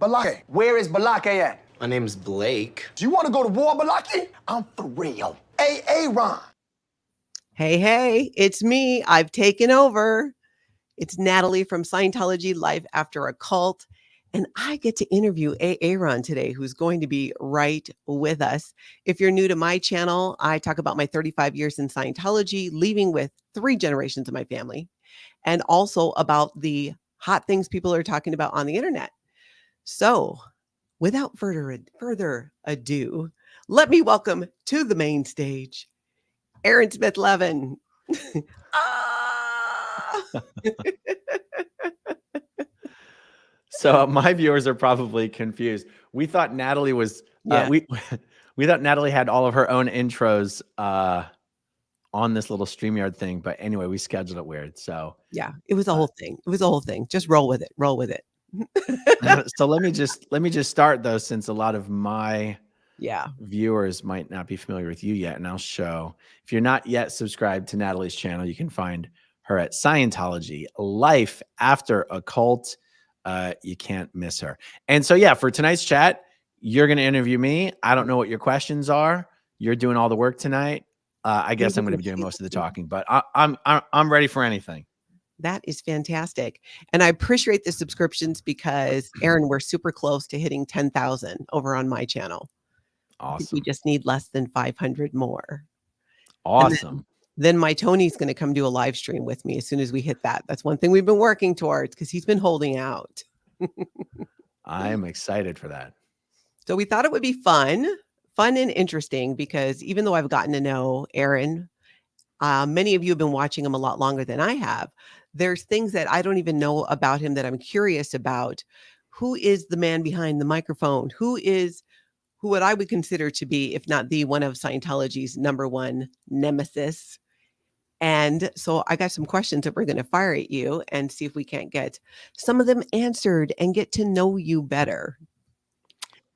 Balake. Where is Balake at? My name's Blake. Do you want to go to war, Balake? I'm for real. Ron. Hey, it's me. I've taken over. It's Natalie from Scientology Life After a Cult. And I get to interview Aaron today, who's going to be right with us. If you're new to my channel, I talk about my 35 years in Scientology, leaving with 3 generations of my family, and also about the hot things people are talking about on the internet. So without further ado, let me welcome to the main stage, Aaron Smith-Levin. So my viewers are probably confused. We thought Natalie was, we thought Natalie had all of her own intros on this little StreamYard thing. But anyway, we scheduled it weird. So yeah, it was a whole thing. It was a whole thing. Just roll with it. Roll with it. So let me just start though, since a lot of my viewers might not be familiar with you yet. And I'll show, if you're not yet subscribed to Natalie's channel, you can find her at Scientology Life After a Cult. You can't miss her. And so, yeah, for tonight's chat, you're going to interview me. I don't know what your questions are. You're doing all the work tonight. I guess I'm going to be doing most of the talking, but I'm ready for anything. That is fantastic. And I appreciate the subscriptions because, Aaron, we're super close to hitting 10,000 over on my channel. Awesome. We just need less than 500 more. Awesome. Then my Tony's going to come do a live stream with me as soon as we hit that. That's one thing we've been working towards because he's been holding out. I am excited for that. So we thought it would be fun and interesting because even though I've gotten to know Aaron, many of you have been watching him a lot longer than I have. There's things that I don't even know about him that I'm curious about. Who is the man behind the microphone? Who what I would consider to be, if not the one of Scientology's #1 nemesis? And so I got some questions that we're going to fire at you and see if we can't get some of them answered and get to know you better.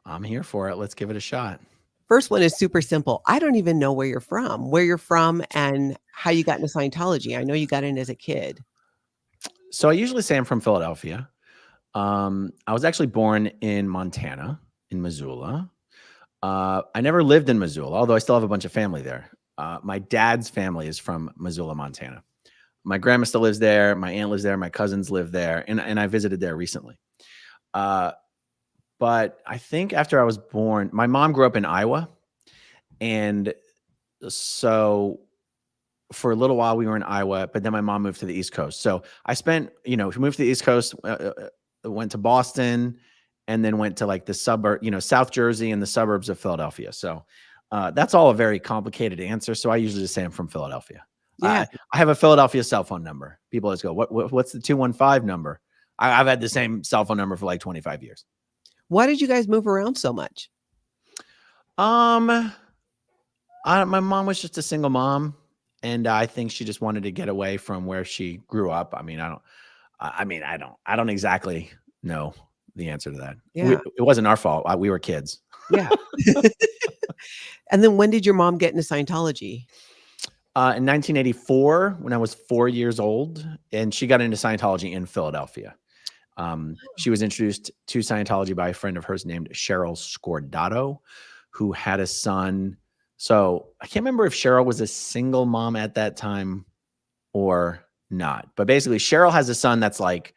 I'm here for it. Let's give it a shot. First one is super simple. I don't even know where you're from and how you got into Scientology. I know you got in as a kid. So I usually say I'm from Philadelphia. I was actually born in Montana, in Missoula. I never lived in Missoula, although I still have a bunch of family there. My dad's family is from Missoula, Montana. My grandma still lives there. My aunt lives there. My cousins live there. And I visited there recently. But I think after I was born, my mom grew up in Iowa. And so for a little while we were in Iowa, but then my mom moved to the East Coast. So I spent, we moved to the East Coast, went to Boston, and then went to like the suburb, South Jersey and the suburbs of Philadelphia. So that's all a very complicated answer. So I usually just say I'm from Philadelphia. Yeah. I have a Philadelphia cell phone number. People always go, what's the 215 number? I've had the same cell phone number for like 25 years. Why did you guys move around so much? My mom was just a single mom. And I think she just wanted to get away from where she grew up. I don't exactly know the answer to that. Yeah. It wasn't our fault. We were kids. Yeah. And then when did your mom get into Scientology? In 1984, when I was 4 years old, and she got into Scientology in Philadelphia. She was introduced to Scientology by a friend of hers named Cheryl Scordato, who had a son. So I can't remember if Cheryl was a single mom at that time or not. But basically, Cheryl has a son that's like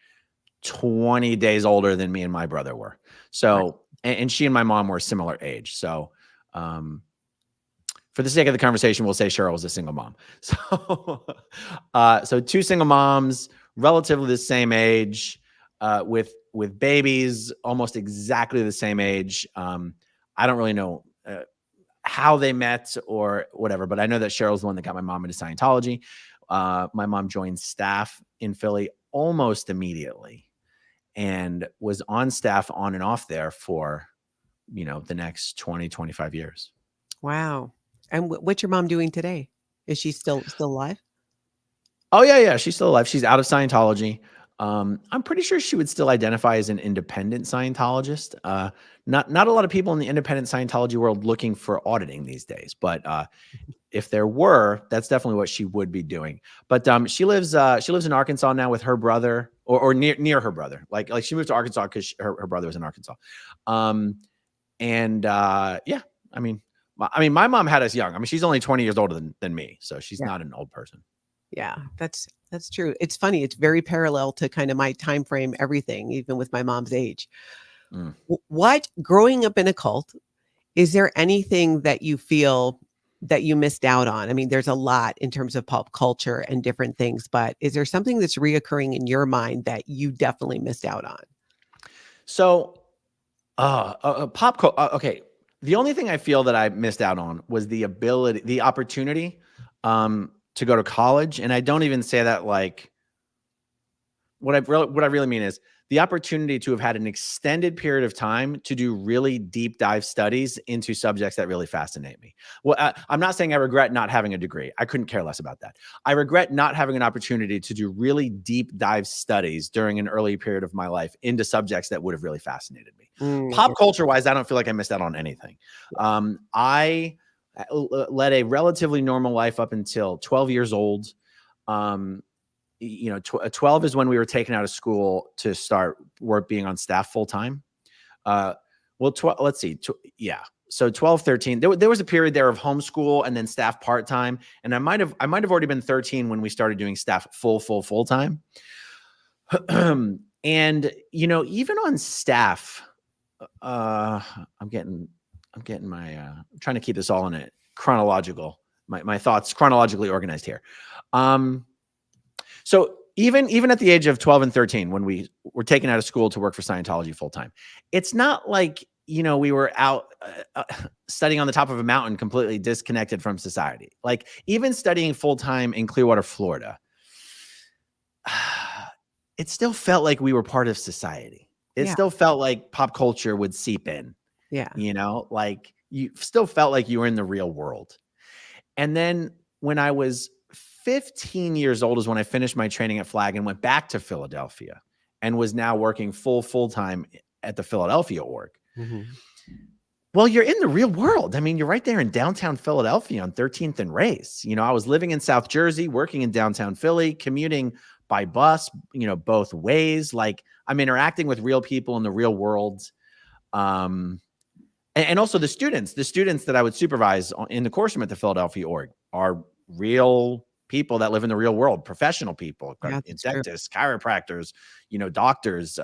20 days older than me and my brother were. So, and she and my mom were a similar age. So, for the sake of the conversation, we'll say Cheryl was a single mom. So, so 2 single moms, relatively the same age, with babies almost exactly the same age. I don't really know how they met or whatever, but I know that Cheryl's the one that got my mom into Scientology. My mom joined staff in Philly almost immediately and was on staff on and off there for, the next 20, 25 years. Wow. And what's your mom doing today? Is she still alive? Oh yeah. She's still alive. She's out of Scientology. I'm pretty sure she would still identify as an independent Scientologist. Not a lot of people in the independent Scientology world looking for auditing these days, but if there were, that's definitely what she would be doing. But she lives in Arkansas now with her brother, or near her brother. Like she moved to Arkansas because her brother was in Arkansas. Yeah, I mean, my mom had us young. I mean, she's only 20 years older than me, so she's Yeah. not an old person. Yeah, that's true. It's funny. It's very parallel to kind of my time frame, everything, even with my mom's age. Mm. What, growing up in a cult, is there anything that you feel that you missed out on? I mean, there's a lot in terms of pop culture and different things, but is there something that's reoccurring in your mind that you definitely missed out on? So, okay. The only thing I feel that I missed out on was the opportunity, to go to college. And I don't even say that like, what I really mean is the opportunity to have had an extended period of time to do really deep dive studies into subjects that really fascinate me. Well, I'm not saying I regret not having a degree. I couldn't care less about that. I regret not having an opportunity to do really deep dive studies during an early period of my life into subjects that would have really fascinated me. Pop culture wise, I don't feel like I missed out on anything. I led a relatively normal life up until 12 years old. 12 is when we were taken out of school to start being on staff full time. Let's see. So 12, 13, there was a period there of homeschool and then staff part-time. And I might have already been 13 when we started doing staff full time. And, even on staff, I'm trying to keep this all in a chronological, my thoughts chronologically organized here. So even at the age of 12 and 13, when we were taken out of school to work for Scientology full time, it's not like, we were out studying on the top of a mountain, completely disconnected from society. Like even studying full time in Clearwater, Florida, it still felt like we were part of society. It still felt like pop culture would seep in. Yeah. Like you still felt like you were in the real world. And then when I was 15 years old is when I finished my training at Flag and went back to Philadelphia and was now working full time at the Philadelphia org. Mm-hmm. Well, you're in the real world. I mean, you're right there in downtown Philadelphia on 13th and Race. I was living in South Jersey, working in downtown Philly, commuting by bus, both ways. Like I'm interacting with real people in the real world. And also the students that I would supervise in the course room at the Philadelphia org are real people that live in the real world, professional people, dentists, chiropractors, doctors.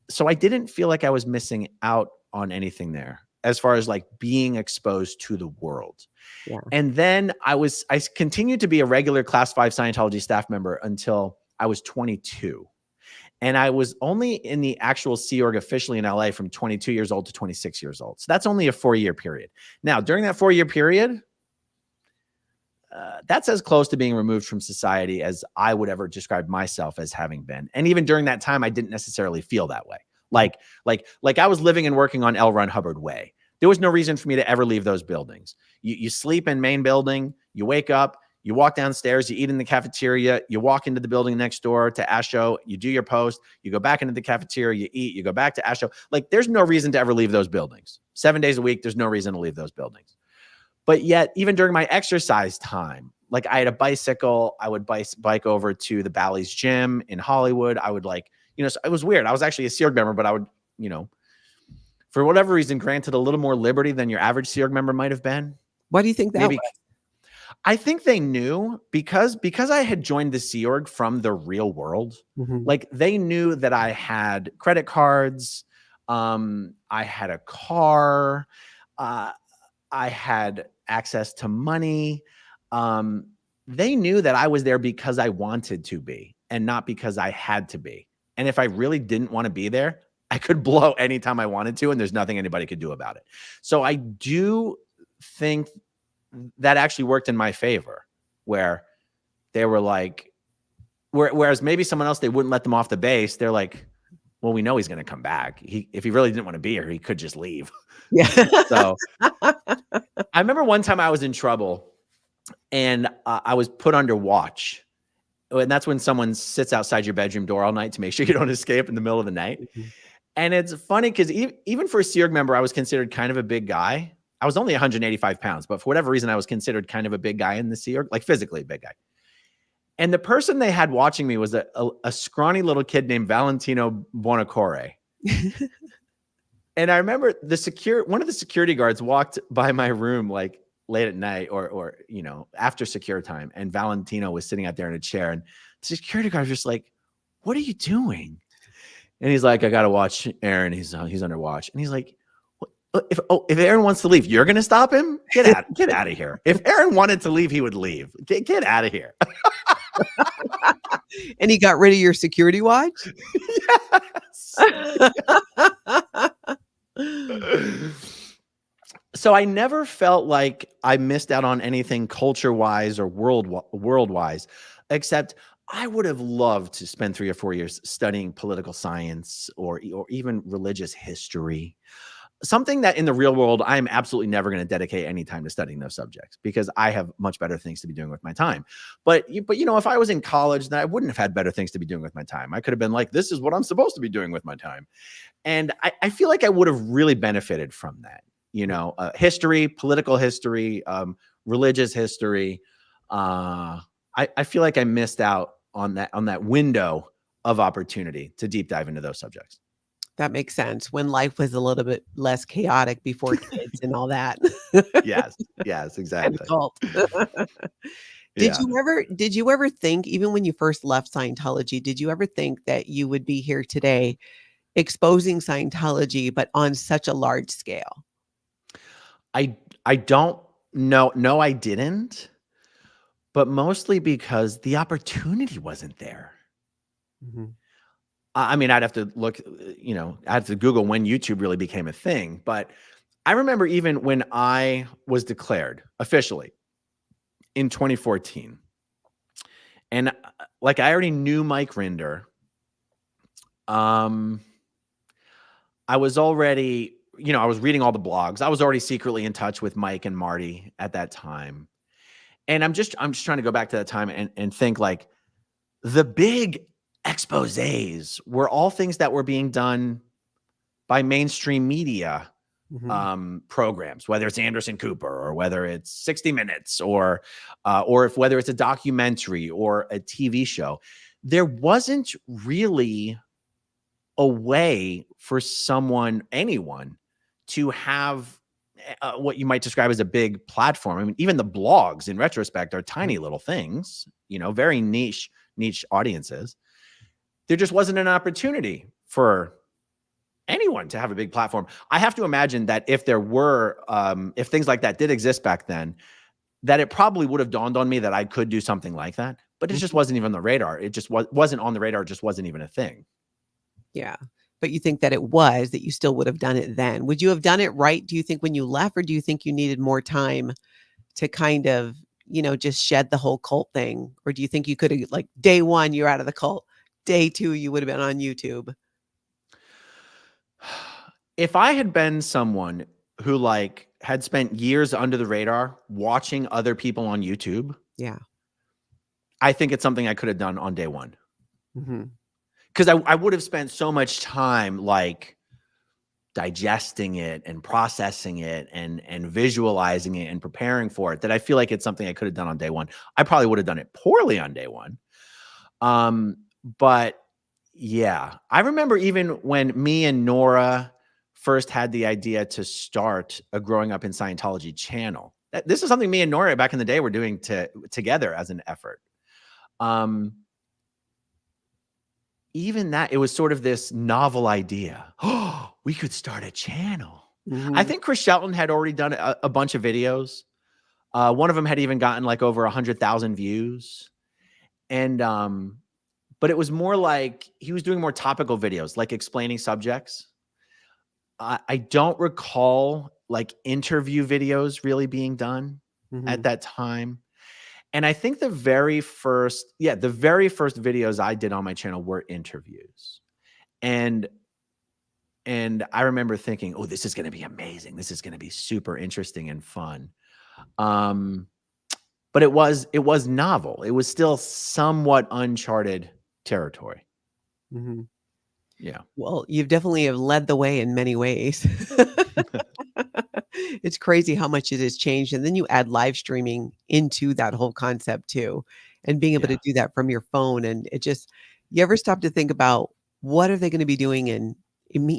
So I didn't feel like I was missing out on anything there as far as like being exposed to the world. Yeah. And then I continued to be a regular Class 5 Scientology staff member until I was 22. And I was only in the actual Sea Org officially in LA from 22 years old to 26 years old. So that's only a 4-year period. Now, during that 4-year period, that's as close to being removed from society as I would ever describe myself as having been. And even during that time, I didn't necessarily feel that way. Like I was living and working on L. Ron Hubbard Way. There was no reason for me to ever leave those buildings. You sleep in main building, you wake up, you walk downstairs, you eat in the cafeteria, you walk into the building next door to ASHO, you do your post, you go back into the cafeteria, you eat, you go back to ASHO. Like there's no reason to ever leave those buildings. 7 days a week, there's no reason to leave those buildings. But yet, even during my exercise time, like I had a bicycle, I would bike over to the Bally's gym in Hollywood. I would so it was weird. I was actually a Sea Org member, but I would, for whatever reason, granted a little more liberty than your average Sea Org member might have been. Why do you think that was? I think they knew because I had joined the Sea Org from the real world. Mm-hmm. Like they knew that I had credit cards. I had a car. I had access to money. They knew that I was there because I wanted to be and not because I had to be. And if I really didn't want to be there, I could blow anytime I wanted to, and there's nothing anybody could do about it. So I do think that actually worked in my favor, where they were like, whereas maybe someone else, they wouldn't let them off the base. They're like, well, we know he's going to come back. If he really didn't want to be here, he could just leave. Yeah. So I remember one time I was in trouble and I was put under watch. And that's when someone sits outside your bedroom door all night to make sure you don't escape in the middle of the night. Mm-hmm. And it's funny because even for a Sea Org member, I was considered kind of a big guy. I was only 185 pounds, but for whatever reason, I was considered kind of a big guy in the Sea Org, like physically a big guy. And the person they had watching me was a scrawny little kid named Valentino Buonacore. And I remember one of the security guards walked by my room like late at night or after secure time, and Valentino was sitting out there in a chair, and the security guard was just like, "What are you doing?" And he's like, "I gotta watch Aaron. He's under watch." And he's like, if Aaron wants to leave, you're gonna stop him? Get out of here. If Aaron wanted to leave, he would leave. Get out of here. And he got rid of your security watch? Yes. So I never felt like I missed out on anything culture-wise or world-wise, except I would have loved to spend 3 or 4 years studying political science or even religious history. Something that in the real world, I'm absolutely never going to dedicate any time to studying those subjects because I have much better things to be doing with my time. But if I was in college, then I wouldn't have had better things to be doing with my time. I could have been like, this is what I'm supposed to be doing with my time. And I feel like I would have really benefited from that. History, political history, religious history. I feel like I missed out on that window of opportunity to deep dive into those subjects. That makes sense. When life was a little bit less chaotic before kids and all that. Yes, exactly. And cult. Did you ever think, even when you first left Scientology, did you ever think that you would be here today exposing Scientology, but on such a large scale? I don't know. No, I didn't. But mostly because the opportunity wasn't there. Mm-hmm. I mean, I'd have to look, I had to Google when YouTube really became a thing. But I remember even when I was declared officially in 2014, and like I already knew Mike Rinder. I was already, I was reading all the blogs. I was already secretly in touch with Mike and Marty at that time. And I'm just trying to go back to that time and think like the big exposés were all things that were being done by mainstream media programs, whether it's Anderson Cooper or whether it's 60 Minutes or whether it's a documentary or a TV show. There wasn't really a way for anyone to have what you might describe as a big platform. I mean, even the blogs in retrospect are tiny little things, very niche audiences. There just wasn't an opportunity for anyone to have a big platform. I have to imagine that if there were, if things like that did exist back then, that it probably would have dawned on me that I could do something like that, but it just wasn't even on the radar. It just wasn't on the radar. It just wasn't even a thing. Yeah. But you think that that you still would have done it then. Would you have done it right, do you think, when you left, or do you think you needed more time to kind of, just shed the whole cult thing? Or do you think you could have, like, day one, you're out of the cult, day two, you would have been on YouTube? If I had been someone who had spent years under the radar watching other people on YouTube, yeah, I think it's something I could have done on day one. Mm-hmm. Because I would have spent so much time digesting it and processing it and visualizing it and preparing for it that I feel like it's something I could have done on day one. I probably would have done it poorly on day one. But yeah, I remember even when me and Nora first had the idea to start a Growing Up in Scientology channel. This is something me and Nora back in the day were doing together as an effort. Even that, it was sort of this novel idea. Oh, we could start a channel. Mm-hmm. I think Chris Shelton had already done a bunch of videos. One of them had even gotten over 100,000 views. And, but it was more like he was doing more topical videos, like explaining subjects. I don't recall interview videos really being done at that time. And I think the very first videos I did on my channel were interviews. And I remember thinking, oh, this is going to be amazing. This is going to be super interesting and fun. But it was novel. It was still somewhat uncharted territory. Mm-hmm. Yeah. Well, you've definitely have led the way in many ways. It's crazy how much it has changed. And then you add live streaming into that whole concept too. and being able Yeah, to do that from your phone. And it just, you ever stop to think about what are they going to be doing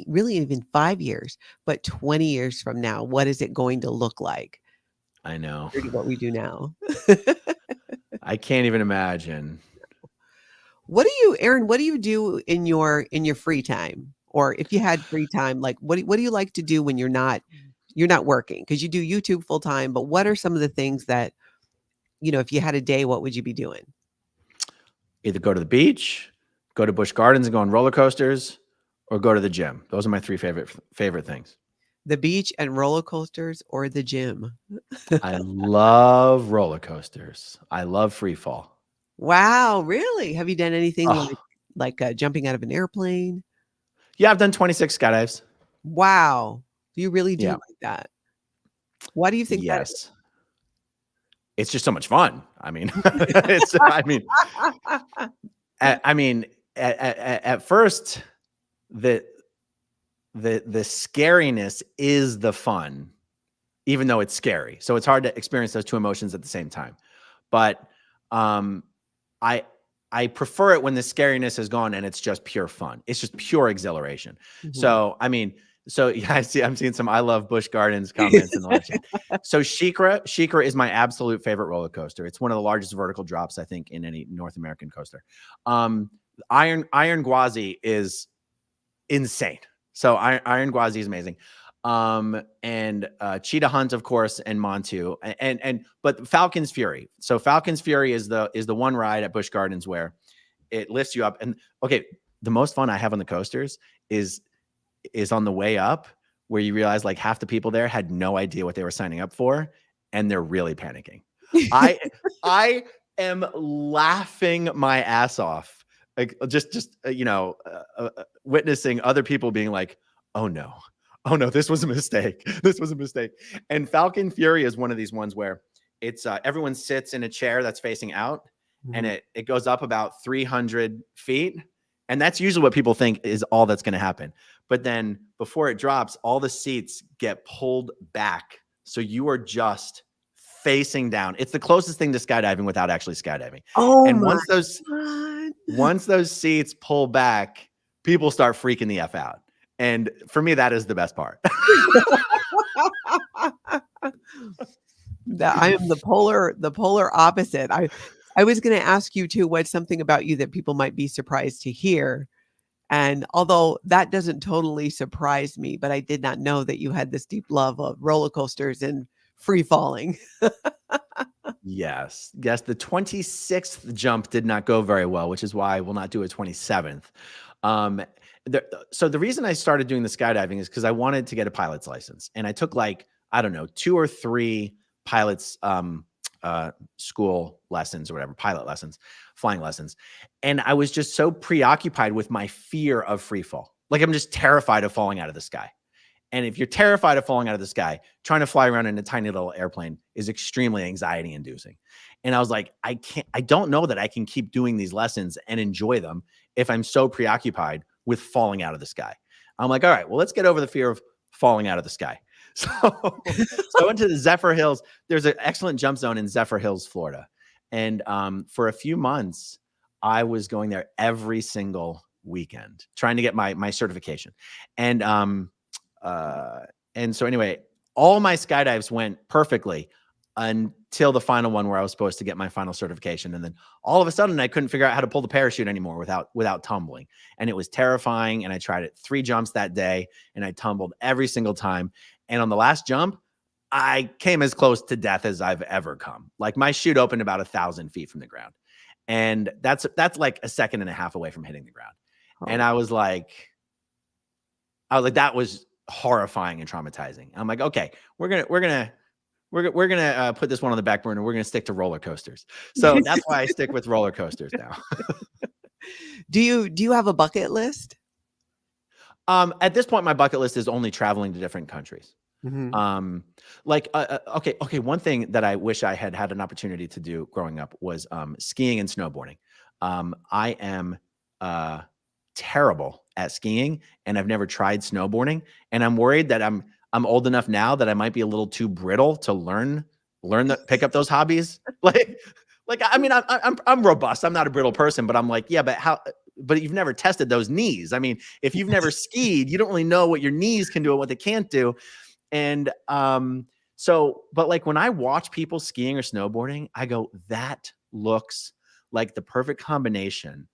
really even 5 years, but 20 years from now, what is it going to look like I know. compared to what we do now? I can't even imagine. Aaron, what do you do in your free time? Or if you had free time, like what do you like to do when you're not working? Because you do YouTube full time, but what are some of the things that, if you had a day, what would you be doing? Either go to the beach, go to Busch Gardens and go on roller coasters, or go to the gym. Those are my three favorite things. The beach and roller coasters or the gym? I love roller coasters. I love free fall. Wow, really? Have you done anything Oh, like jumping out of an airplane? yeah, I've done 26 skydives. Wow. You really do Yeah. like that. Why do you think that is? Yes. It's just so much fun. I mean, it's, I mean, I mean, at first, the the scariness is the fun, even though it's scary. So it's hard to experience those two emotions at the same time. But um, I I prefer it when the scariness is gone and it's just pure fun. It's just pure exhilaration. Mhm. So I mean, so yeah, I'm seeing some I love Busch Gardens comments in the live chat. So Shikra is my absolute favorite roller coaster. It's one of the largest vertical drops, I think, in any North American coaster. Iron Gwazi is insane. So Iron Gwazi is amazing. And Cheetah Hunt, of course, and Montu, but Falcon's Fury. So Falcon's Fury is the one ride at Busch Gardens where it lifts you up. And okay, the most fun I have on the coasters is on the way up, where you realize like half the people there had no idea what they were signing up for, and they're really panicking. I am laughing my ass off, like just witnessing other people being like, oh no, this was a mistake. This was a mistake. And Falcon Fury is one of these ones where it's everyone sits in a chair that's facing out, and Mhm. it goes up about 300 feet. And that's usually what people think is all that's going to happen. But then before it drops, all the seats get pulled back. So you are just facing down. It's the closest thing to skydiving without actually skydiving. Oh And my God. once those seats pull back, people start freaking the F out. And for me, that is the best part. That I am the polar opposite. I was going to ask you too, what's something about you that people might be surprised to hear? And although that doesn't totally surprise me, but I did not know that you had this deep love of roller coasters and free falling. Yes. The 26th jump did not go very well, which is why I will not do a 27th. Um, so the reason I started doing the skydiving is because I wanted to get a pilot's license, and I took like, I don't know, 2 or 3 pilots school lessons or whatever, pilot lessons, flying lessons. And I was just so preoccupied with my fear of free fall. Like I'm just terrified of falling out of the sky. And if you're terrified of falling out of the sky, trying to fly around in a tiny little airplane is extremely anxiety inducing. And I was like, I don't know that I can keep doing these lessons and enjoy them if I'm so preoccupied with falling out of the sky. I'm like, all right, well, let's get over the fear of falling out of the sky. So, I went to the Zephyr Hills. There's an excellent jump zone in Zephyr Hills, Florida. And for a few months, I was going there every single weekend trying to get my certification. And so anyway, all my skydives went perfectly until the final one where I was supposed to get my final certification. And then all of a sudden I couldn't figure out how to pull the parachute anymore without tumbling. And it was terrifying. And I tried it 3 jumps that day and I tumbled every single time. And on the last jump, I came as close to death as I've ever come. Like my chute opened about 1,000 feet from the ground. And that's like a second and a half away from hitting the ground. And Oh. I was like, that was horrifying and traumatizing. I'm like, okay, we're gonna put this one on the back burner. We're gonna stick to roller coasters. So that's why I stick with roller coasters now. Do you have a bucket list? At this point, my bucket list is only traveling to different countries. Mhm. Okay. One thing that I wish I had an opportunity to do growing up was skiing and snowboarding. I am terrible at skiing, and I've never tried snowboarding. And I'm worried that I'm old enough now that I might be a little too brittle to pick up those hobbies. Like, I mean, I'm robust. I'm not a brittle person, but I'm like, yeah, but how? But you've never tested those knees. I mean, if you've never skied, you don't really know what your knees can do and what they can't do. And so, but like when I watch people skiing or snowboarding, I go, that looks like the perfect combination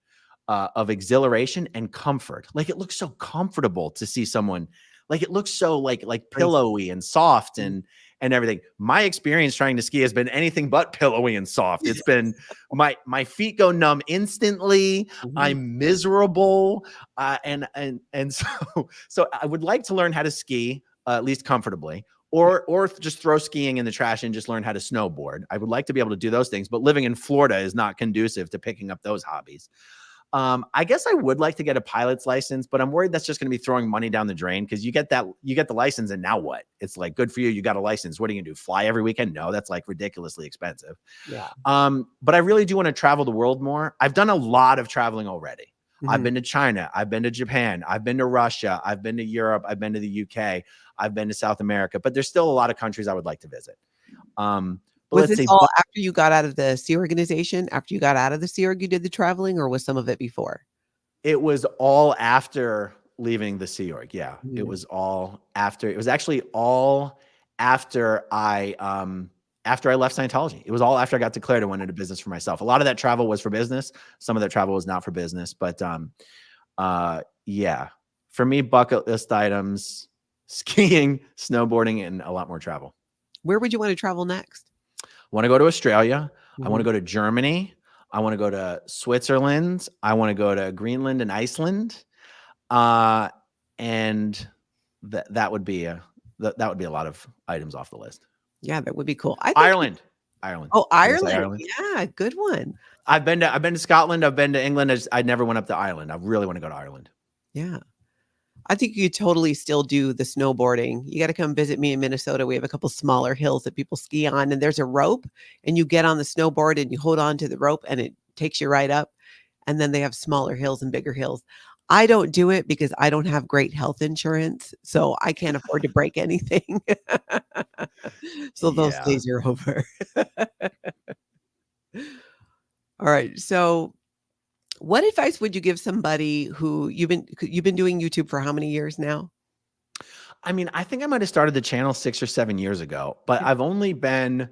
of exhilaration and comfort. Like it looks so comfortable to see someone. Like it looks so like pillowy and soft and everything. My experience trying to ski has been anything but pillowy and soft. It's been my feet go numb instantly. I'm miserable, and so I would like to learn how to ski at least comfortably, or just throw skiing in the trash and just learn how to snowboard. I would like to be able to do those things, but living in Florida is not conducive to picking up those hobbies. I guess I would like to get a pilot's license, but I'm worried that's just going to be throwing money down the drain because you get the license and now what? It's like, good for you. You got a license. What are you going to do? Fly every weekend? No, that's like ridiculously expensive. Yeah. But I really do want to travel the world more. I've done a lot of traveling already. I've been to China. I've been to Japan. I've been to Russia. I've been to Europe. I've been to the UK. I've been to South America, but there's still a lot of countries I would like to visit. Was this all after you got out of the Sea organization? After you got out of the Sea Org, you did the traveling, or was some of it before? It was all after leaving the Sea Org. Yeah, it was all after. It was actually all after I left Scientology. It was all after I got declared and went into business for myself. A lot of that travel was for business. Some of that travel was not for business, but yeah, for me, bucket list items: skiing, snowboarding, and a lot more travel. Where would you want to travel next? I want to go to Australia. I want to go to Germany. I want to go to Switzerland. I want to go to Greenland and Iceland. And that would be a lot of items off the list. Yeah, that would be cool. Ireland. Oh, Ireland. Yeah, good one. I've been to Scotland. I've been to England. I never went up to Ireland. I really want to go to Ireland. Yeah. I think you could totally still do the snowboarding. You got to come visit me in Minnesota. We have a couple smaller hills that people ski on, and there's a rope, and you get on the snowboard and you hold on to the rope and it takes you right up. And then they have smaller hills and bigger hills. I don't do it because I don't have great health insurance, so I can't afford to break anything. So those days are over. All right. So what advice would you give somebody who you've been doing YouTube for how many years now? I mean, I think I might have started the channel 6 or 7 years ago, but I've only been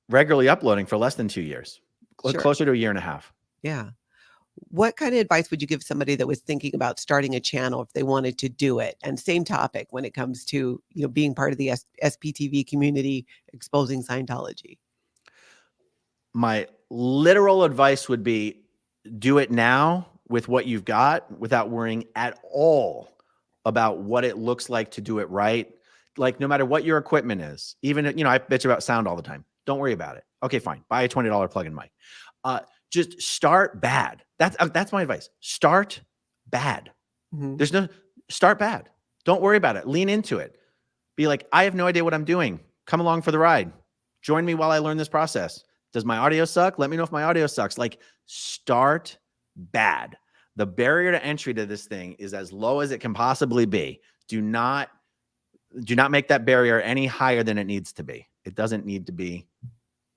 regularly uploading for less than 2 years, closer to a year and a half. Yeah. What kind of advice would you give somebody that was thinking about starting a channel if they wanted to do it? And same topic when it comes to, being part of the SPTV community, exposing Scientology. My literal advice would be, do it now with what you've got without worrying at all about what it looks like to do it right. Like no matter what your equipment is, even, I bitch about sound all the time. Don't worry about it. Okay, fine. Buy a $20 plug-in mic. Just start bad. That's my advice. Start bad. Start bad. Don't worry about it. Lean into it. Be like, I have no idea what I'm doing. Come along for the ride. Join me while I learn this process. Does my audio suck? Let me know if my audio sucks. Like, start bad. The barrier to entry to this thing is as low as it can possibly be. Do not make that barrier any higher than it needs to be. It doesn't need to be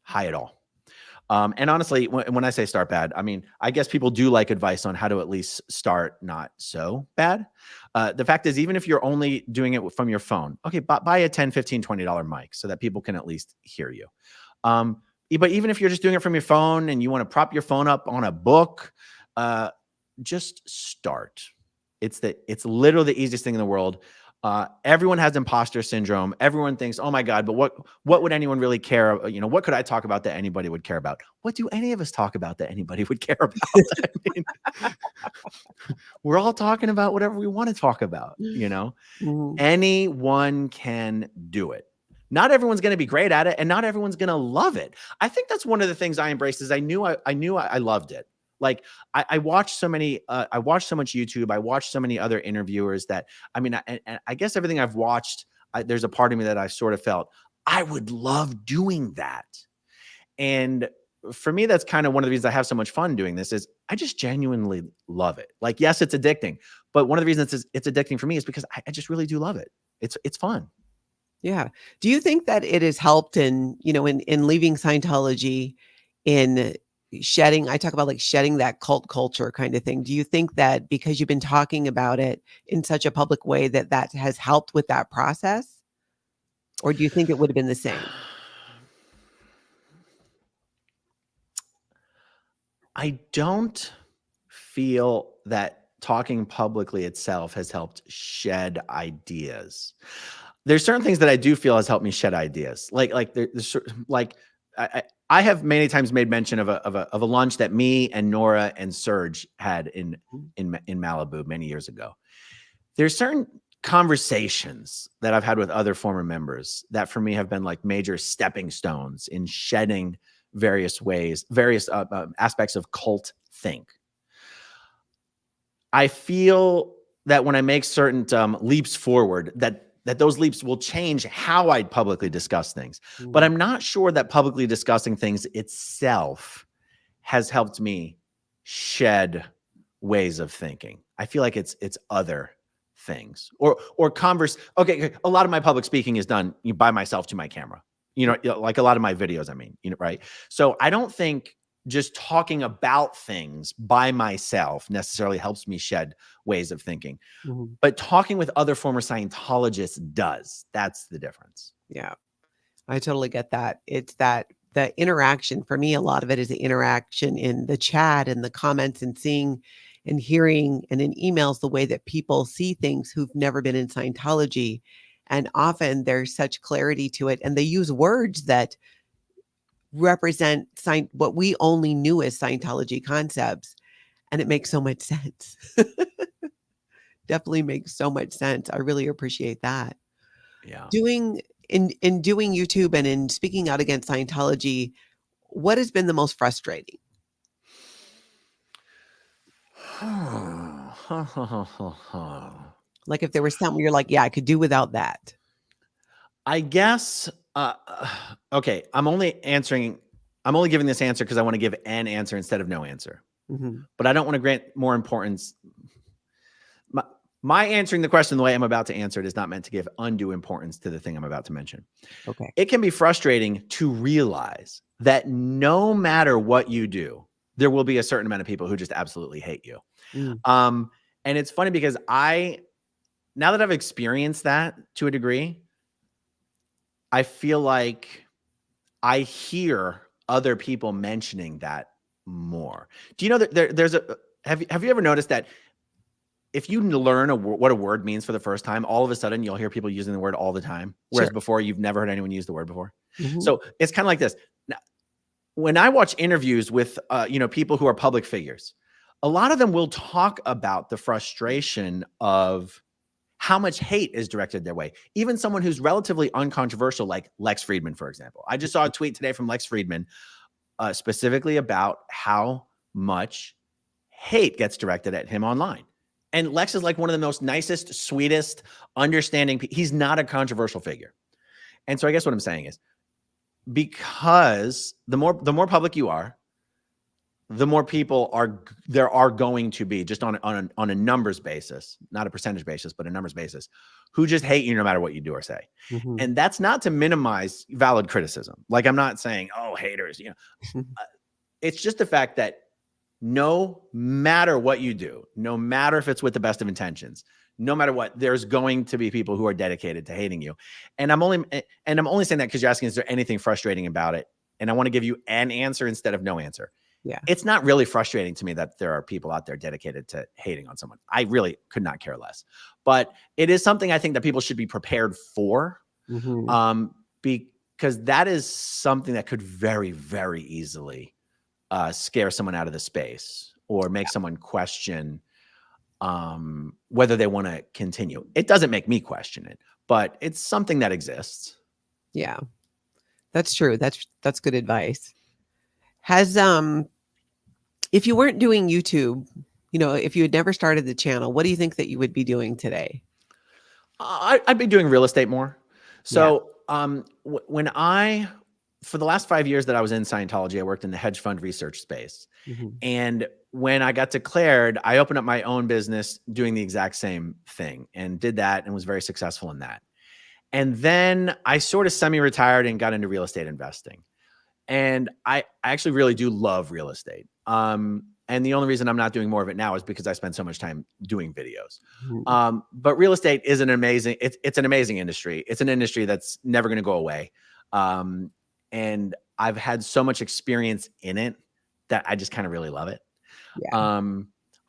high at all. And honestly, when I say start bad, I mean, I guess people do like advice on how to at least start not so bad. The fact is, even if you're only doing it from your phone, okay, buy a $10, $15, $20 mic so that people can at least hear you. But even if you're just doing it from your phone and you want to prop your phone up on a book, just start. It's literally the easiest thing in the world. Everyone has imposter syndrome. Everyone thinks, oh my God, but what would anyone really care? What could I talk about that anybody would care about? What do any of us talk about that anybody would care about? I mean, we're all talking about whatever we want to talk about, Anyone can do it. Not everyone's going to be great at it, and not everyone's going to love it. I think that's one of the things I embraced is I knew I loved it. Like I watched so much YouTube. I watched so many other interviewers that, I guess everything I've watched, there's a part of me that I sort of felt I would love doing that. And for me, that's kind of one of the reasons I have so much fun doing this is I just genuinely love it. Like, yes, it's addicting, but one of the reasons it's addicting for me is because I just really do love it. It's fun. Yeah. Do you think that it has helped in leaving Scientology in shedding, I talk about like shedding that cult culture kind of thing. Do you think that because you've been talking about it in such a public way that that has helped with that process? Or do you think it would have been the same? I don't feel that talking publicly itself has helped shed ideas. There's certain things that I do feel has helped me shed ideas. I have many times made mention of a lunch that me and Nora and Serge had in Malibu many years ago. There's certain conversations that I've had with other former members that for me have been like major stepping stones in shedding various aspects of cult think. I feel that when I make certain leaps forward, that those leaps will change how I publicly discuss things. But I'm not sure that publicly discussing things itself has helped me shed ways of thinking. I feel like it's other things or converse. Okay, a lot of my public speaking is done by myself to my camera. Like a lot of my videos, I mean, right? So I don't think just talking about things by myself necessarily helps me shed ways of thinking. But talking with other former Scientologists does. That's the difference. Yeah, I totally get that. It's that the interaction for me, a lot of it is the interaction in the chat and the comments and seeing and hearing and in emails the way that people see things who've never been in Scientology. And often there's such clarity to it. And they use words that represent what we only knew as Scientology concepts. And it makes so much sense. Definitely makes so much sense. I really appreciate that. Yeah. Doing YouTube and in speaking out against Scientology, what has been the most frustrating? Like if there was something you're like, yeah, I could do without that. I guess, okay, I'm only giving this answer because I want to give an answer instead of no answer. But I don't want to grant more importance. My answering the question the way I'm about to answer it is not meant to give undue importance to the thing I'm about to mention. Okay. It can be frustrating to realize that no matter what you do, there will be a certain amount of people who just absolutely hate you. And it's funny because now that I've experienced that to a degree, I feel like I hear other people mentioning that more. Do you know that have you ever noticed that if you learn what a word means for the first time, all of a sudden you'll hear people using the word all the time, whereas before you've never heard anyone use the word before. So it's kind of like this. Now, when I watch interviews with people who are public figures, a lot of them will talk about the frustration of how much hate is directed their way. Even someone who's relatively uncontroversial, like Lex Fridman, for example. I just saw a tweet today from Lex Fridman specifically about how much hate gets directed at him online. And Lex is like one of the most nicest, sweetest, understanding. He's not a controversial figure. And so I guess what I'm saying is because the more public you are, the more people there are going to be just on a numbers basis, not a percentage basis, but a numbers basis, who just hate you no matter what you do or say. And that's not to minimize valid criticism. Like I'm not saying, oh, haters, it's just the fact that no matter what you do, no matter if it's with the best of intentions, no matter what, there's going to be people who are dedicated to hating you. And I'm only saying that because you're asking, is there anything frustrating about it? And I want to give you an answer instead of no answer. Yeah. It's not really frustrating to me that there are people out there dedicated to hating on someone. I really could not care less. But it is something I think that people should be prepared for, because that is something that could very, very easily scare someone out of the space or make someone question whether they want to continue. It doesn't make me question it, but it's something that exists. Yeah, that's true. That's good advice. Has if you weren't doing YouTube, if you had never started the channel, what do you think that you would be doing today? I'd be doing real estate more. So for the last 5 years that I was in Scientology, I worked in the hedge fund research space. And when I got declared, I opened up my own business doing the exact same thing and did that and was very successful in that. And then I sort of semi-retired and got into real estate investing. And I actually really do love real estate. And the only reason I'm not doing more of it now is because I spend so much time doing videos. But real estate is an amazing, it's an amazing industry. It's an industry that's never going to go away. And I've had so much experience in it that I just kind of really love it. Yeah.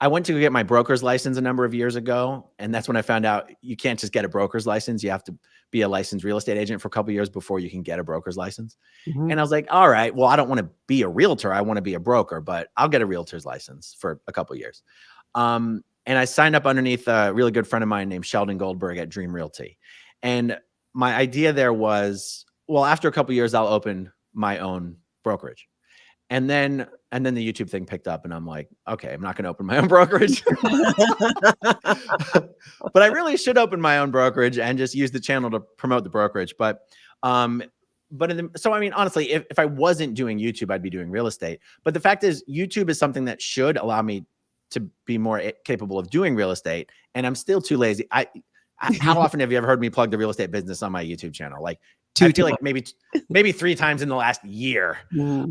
I went to go get my broker's license a number of years ago, and that's when I found out you can't just get a broker's license. You have to be a licensed real estate agent for a couple of years before you can get a broker's license. Mhm. And I was like, all right, well, I don't want to be a realtor. I want to be a broker, but I'll get a realtor's license for a couple of years. And I signed up underneath a really good friend of mine named Sheldon Goldberg at Dream Realty. And my idea there was, well, after a couple of years, I'll open my own brokerage. And then the YouTube thing picked up, and I'm like, okay, I'm not going to open my own brokerage, but I really should open my own brokerage and just use the channel to promote the brokerage. So I mean, honestly, if I wasn't doing YouTube, I'd be doing real estate. But the fact is, YouTube is something that should allow me to be more capable of doing real estate. And I'm still too lazy. How often have you ever heard me plug the real estate business on my YouTube channel? Like, I feel like maybe 3 times in the last year.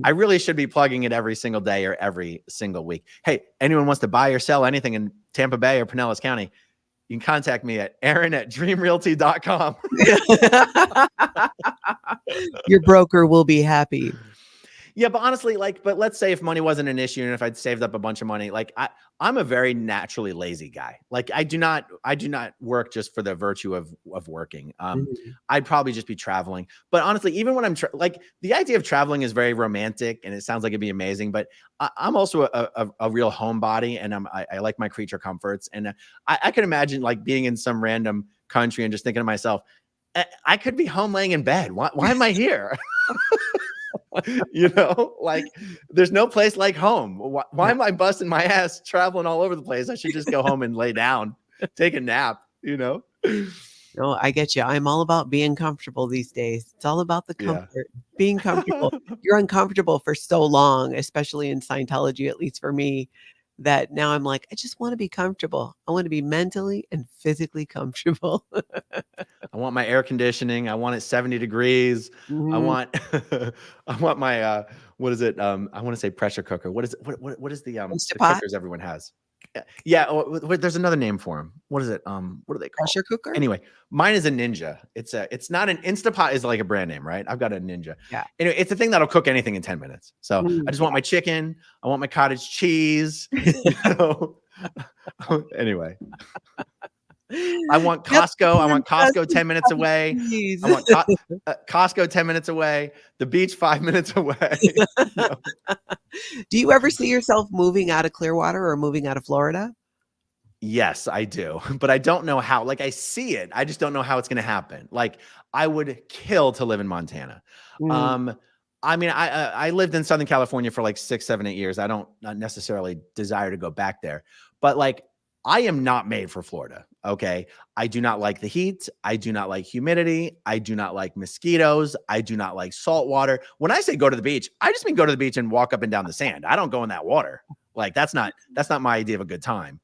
I really should be plugging it every single day or every single week. Hey, anyone wants to buy or sell anything in Tampa Bay or Pinellas County, you can contact me at aaron@dreamrealty.com. Your broker will be happy. Yeah, but honestly, but let's say if money wasn't an issue and if I'd saved up a bunch of money, I'm a very naturally lazy guy. Like I do not work just for the virtue of working. I'd probably just be traveling. But honestly, even when I'm the idea of traveling is very romantic and it sounds like it'd be amazing, but I'm also a real homebody, and I like my creature comforts. And I can imagine being in some random country and just thinking to myself, I could be home laying in bed. Why am I here? There's no place like home. Why am I busting my ass traveling all over the place? I should just go home and lay down, take a nap, No, I get you. I'm all about being comfortable these days. It's all about the comfort, being comfortable. You're uncomfortable for so long, especially in Scientology, at least for me, that now I'm like, I just want to be comfortable. I want to be mentally and physically comfortable. I want my air conditioning. I want it 70 degrees. I want my what is it? I want to say pressure cooker. What is it? What is the cookers everyone has? Yeah, there's another name for them. What is it? What are they called? Pressure cooker? Anyway, mine is a Ninja. It's not an Instapot is like a brand name, right? I've got a Ninja. Yeah. Anyway, it's a thing that'll cook anything in 10 minutes. So I just want my chicken. I want my cottage cheese. Anyway. I want Costco. I want Costco 10 minutes away. I want Costco 10 minutes away. The beach 5 minutes away. Do you ever see yourself moving out of Clearwater or moving out of Florida? Yes, I do. But I don't know how. I see it. I just don't know how it's going to happen. I would kill to live in Montana. I mean, I lived in Southern California for 6, 7, 8 years. I don't necessarily desire to go back there. But I am not made for Florida. Okay. I do not like the heat. I do not like humidity. I do not like mosquitoes. I do not like salt water. When I say go to the beach, I just mean go to the beach and walk up and down the sand. I don't go in that water. That's not my idea of a good time.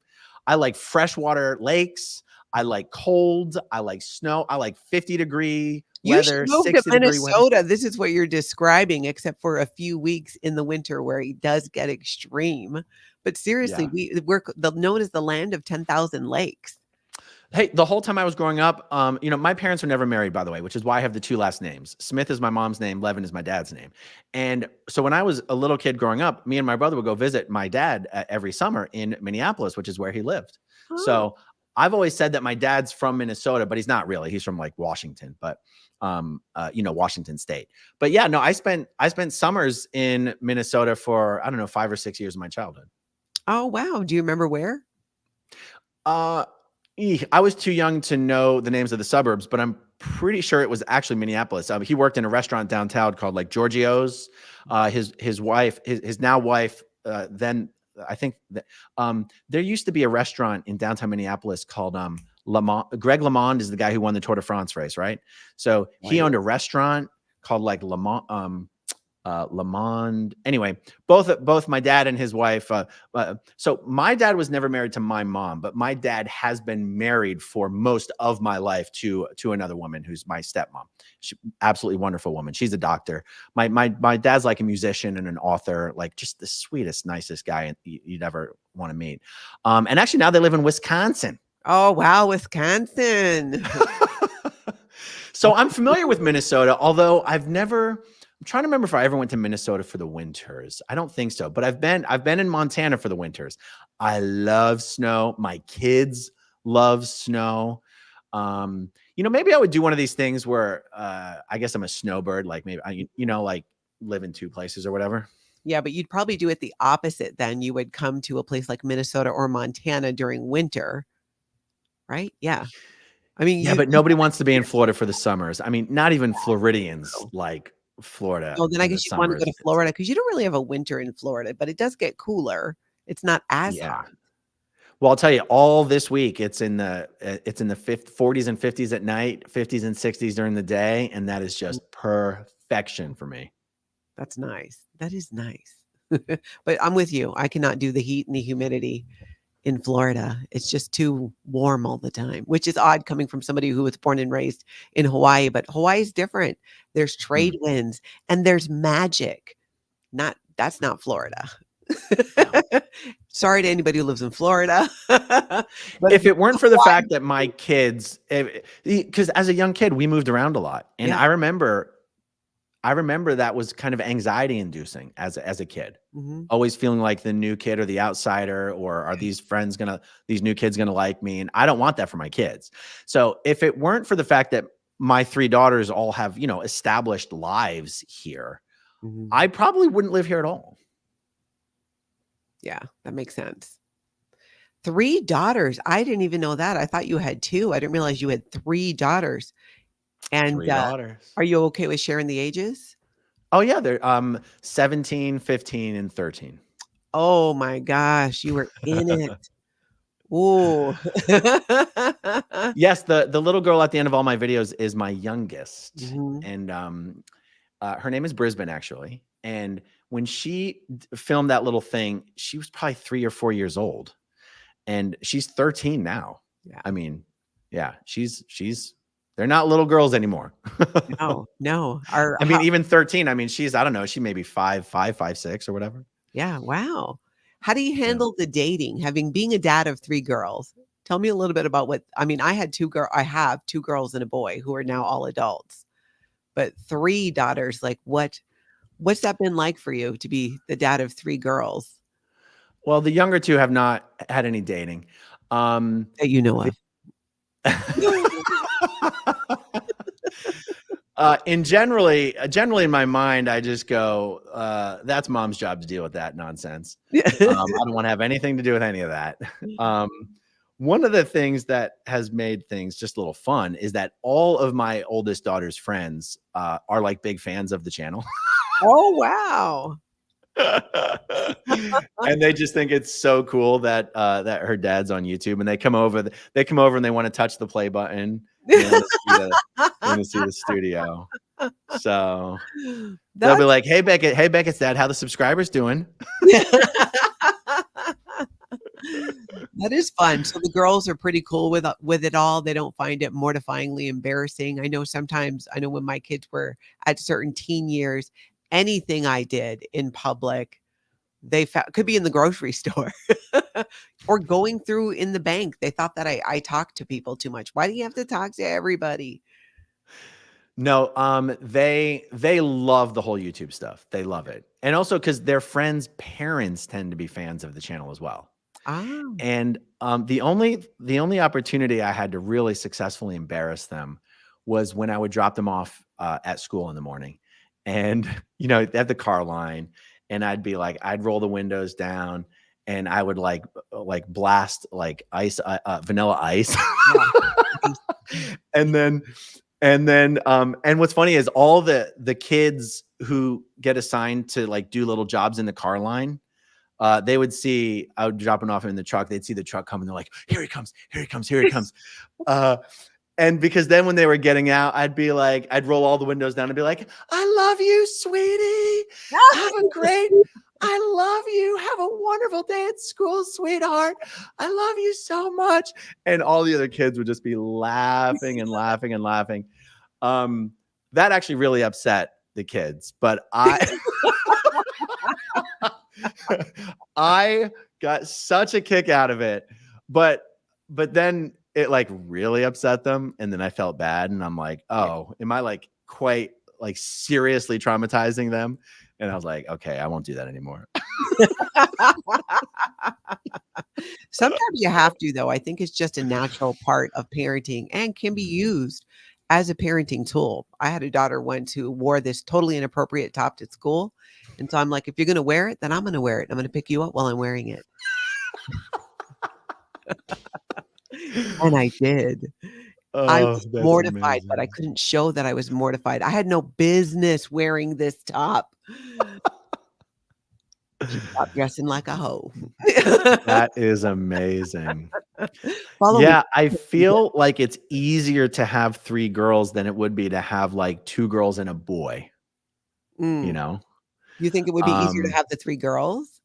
I like freshwater lakes. I like cold. I like snow. I like 50-degree weather. You should move to Minnesota. This is what you're describing, except for a few weeks in the winter where it does get extreme. But seriously, we're known as the land of 10,000 lakes. Hey, the whole time I was growing up, my parents were never married, by the way, which is why I have the 2 last names. Smith is my mom's name. Levin is my dad's name. And so when I was a little kid growing up, me and my brother would go visit my dad every summer in Minneapolis, which is where he lived. Oh. So I've always said that my dad's from Minnesota, but he's not really. He's from Washington, but Washington State. But yeah, no, I spent summers in Minnesota for, 5 or 6 years of my childhood. Oh, wow. Do you remember where? I was too young to know the names of the suburbs, but I'm pretty sure it was actually Minneapolis. He worked in a restaurant downtown called Giorgio's. His wife, his now wife, then I think that, there used to be a restaurant in downtown Minneapolis called Greg LeMond is the guy who won the Tour de France race, right? So he owned a restaurant called LeMond. Lamond. Anyway, both my dad and his wife. So my dad was never married to my mom, but my dad has been married for most of my life to another woman who's my stepmom. She absolutely wonderful woman. She's a doctor. My dad's like a musician and an author, like just the sweetest, nicest guy you'd ever want to meet. And actually now they live in Wisconsin. Oh, wow, Wisconsin. So I'm familiar with Minnesota, although I'm trying to remember if I ever went to Minnesota for the winters. I don't think so, but I've been in Montana for the winters. I love snow. My kids love snow. Maybe I would do one of these things where I guess I'm a snowbird, like maybe like live in two places or whatever. Yeah, but you'd probably do it the opposite then. You would come to a place like Minnesota or Montana during winter, right? Yeah. I mean, Yeah, but nobody wants to be in Florida for the summers. I mean, not even Floridians like Florida. well, then I in the guess you'd want to summers. go to Florida because you don't really have a winter in Florida, but it does get cooler. It's not as Yeah. hot. Well, I'll tell you, all this week it's in the 40s and 50s at night, 50s and 60s during the day, and that is just perfection for me. That's nice. That is nice. But I'm with you. I cannot do the heat and the humidity in Florida. It's just too warm all the time, which is odd coming from somebody who was born and raised in Hawaii. But Hawaii is different. There's trade winds and there's magic. That's not Florida. No. Sorry to anybody who lives in Florida. But if it weren't for the fact that my kids, because as a young kid, we moved around a lot. And Yeah. I remember that was kind of anxiety inducing as a kid. Mhm. Always feeling like the new kid or the outsider, or are these new kids gonna like me? And I don't want that for my kids. So if it weren't for the fact that my three daughters all have, established lives here, Mhm. I probably wouldn't live here at all. Yeah, that makes sense. 3 daughters. I didn't even know that. I thought you had 2. I didn't realize you had 3 daughters. And, Three daughters. are you okay with sharing the ages? Oh yeah, they're 17, 15, and 13. Oh my gosh, you were in it. Ooh. Yes, the little girl at the end of all my videos is my youngest. Mhm. And her name is Brisbane, actually. And when she filmed that little thing, she was probably 3 or 4 years old, and she's 13 now. Yeah. I mean, yeah, they're not little girls anymore. No. I mean, even 13. I mean, I don't know, she may be 5, 6 or whatever. Yeah, wow. How do you handle the dating, being a dad of 3 girls? Tell me a little bit about I have 2 girls and a boy who are now all adults. But 3 daughters, like what's that been like for you to be the dad of 3 girls Well, the younger two have not had any dating. that you know of? And generally in my mind, I just go, that's mom's job to deal with that nonsense. I don't want to have anything to do with any of that. One of the things that has made things just a little fun is that all of my oldest daughter's friends are like big fans of the channel. Oh, wow. And they just think it's so cool that that her dad's on YouTube, and they come over and they want to touch the play button. They want to see the studio. So they'll be like, hey Beckett's dad, how the subscribers doing? That is fun. So the girls are pretty cool with it all. They don't find it mortifyingly embarrassing. I know when my kids were at certain teen years, anything I did in public, they could be in the grocery store or going through in the bank. They thought that I talked to people too much. Why do you have to talk to everybody? No, they love the whole YouTube stuff. They love it. And also because their friends' parents tend to be fans of the channel as well. Ah. And the only opportunity I had to really successfully embarrass them was when I would drop them off at school in the morning. And, at the car line, and I'd roll the windows down, and I would like blast like ice, vanilla ice. And what's funny is all the kids who get assigned to like do little jobs in the car line, they would see, I would drop them off in the truck. They'd see the truck coming. They're like, here he comes. And because then when they were getting out, I'd roll all the windows down and be like, I love you, sweetie. Have a great, I love you. Have a wonderful day at school, sweetheart. I love you so much. And all the other kids would just be laughing and laughing and laughing. That actually really upset the kids, but I got such a kick out of it, but then it like really upset them. And then I felt bad and I'm like, oh, am I like quite like seriously traumatizing them? And I was like, okay, I won't do that anymore. Sometimes you have to, though. I think it's just a natural part of parenting and can be used as a parenting tool. I had a daughter once who wore this totally inappropriate top to school. And so I'm like, if you're going to wear it, then I'm going to wear it. I'm going to pick you up while I'm wearing it. And I did. I was that's mortified, but I amazing. couldn't show that I was mortified. I had no business wearing this top. Stop dressing like a hoe. That is amazing. Follow me. Yeah, I feel like it's easier to have 3 girls than it would be to have like 2 girls and a boy, you Mm. know? You think it would be easier to have the 3 girls?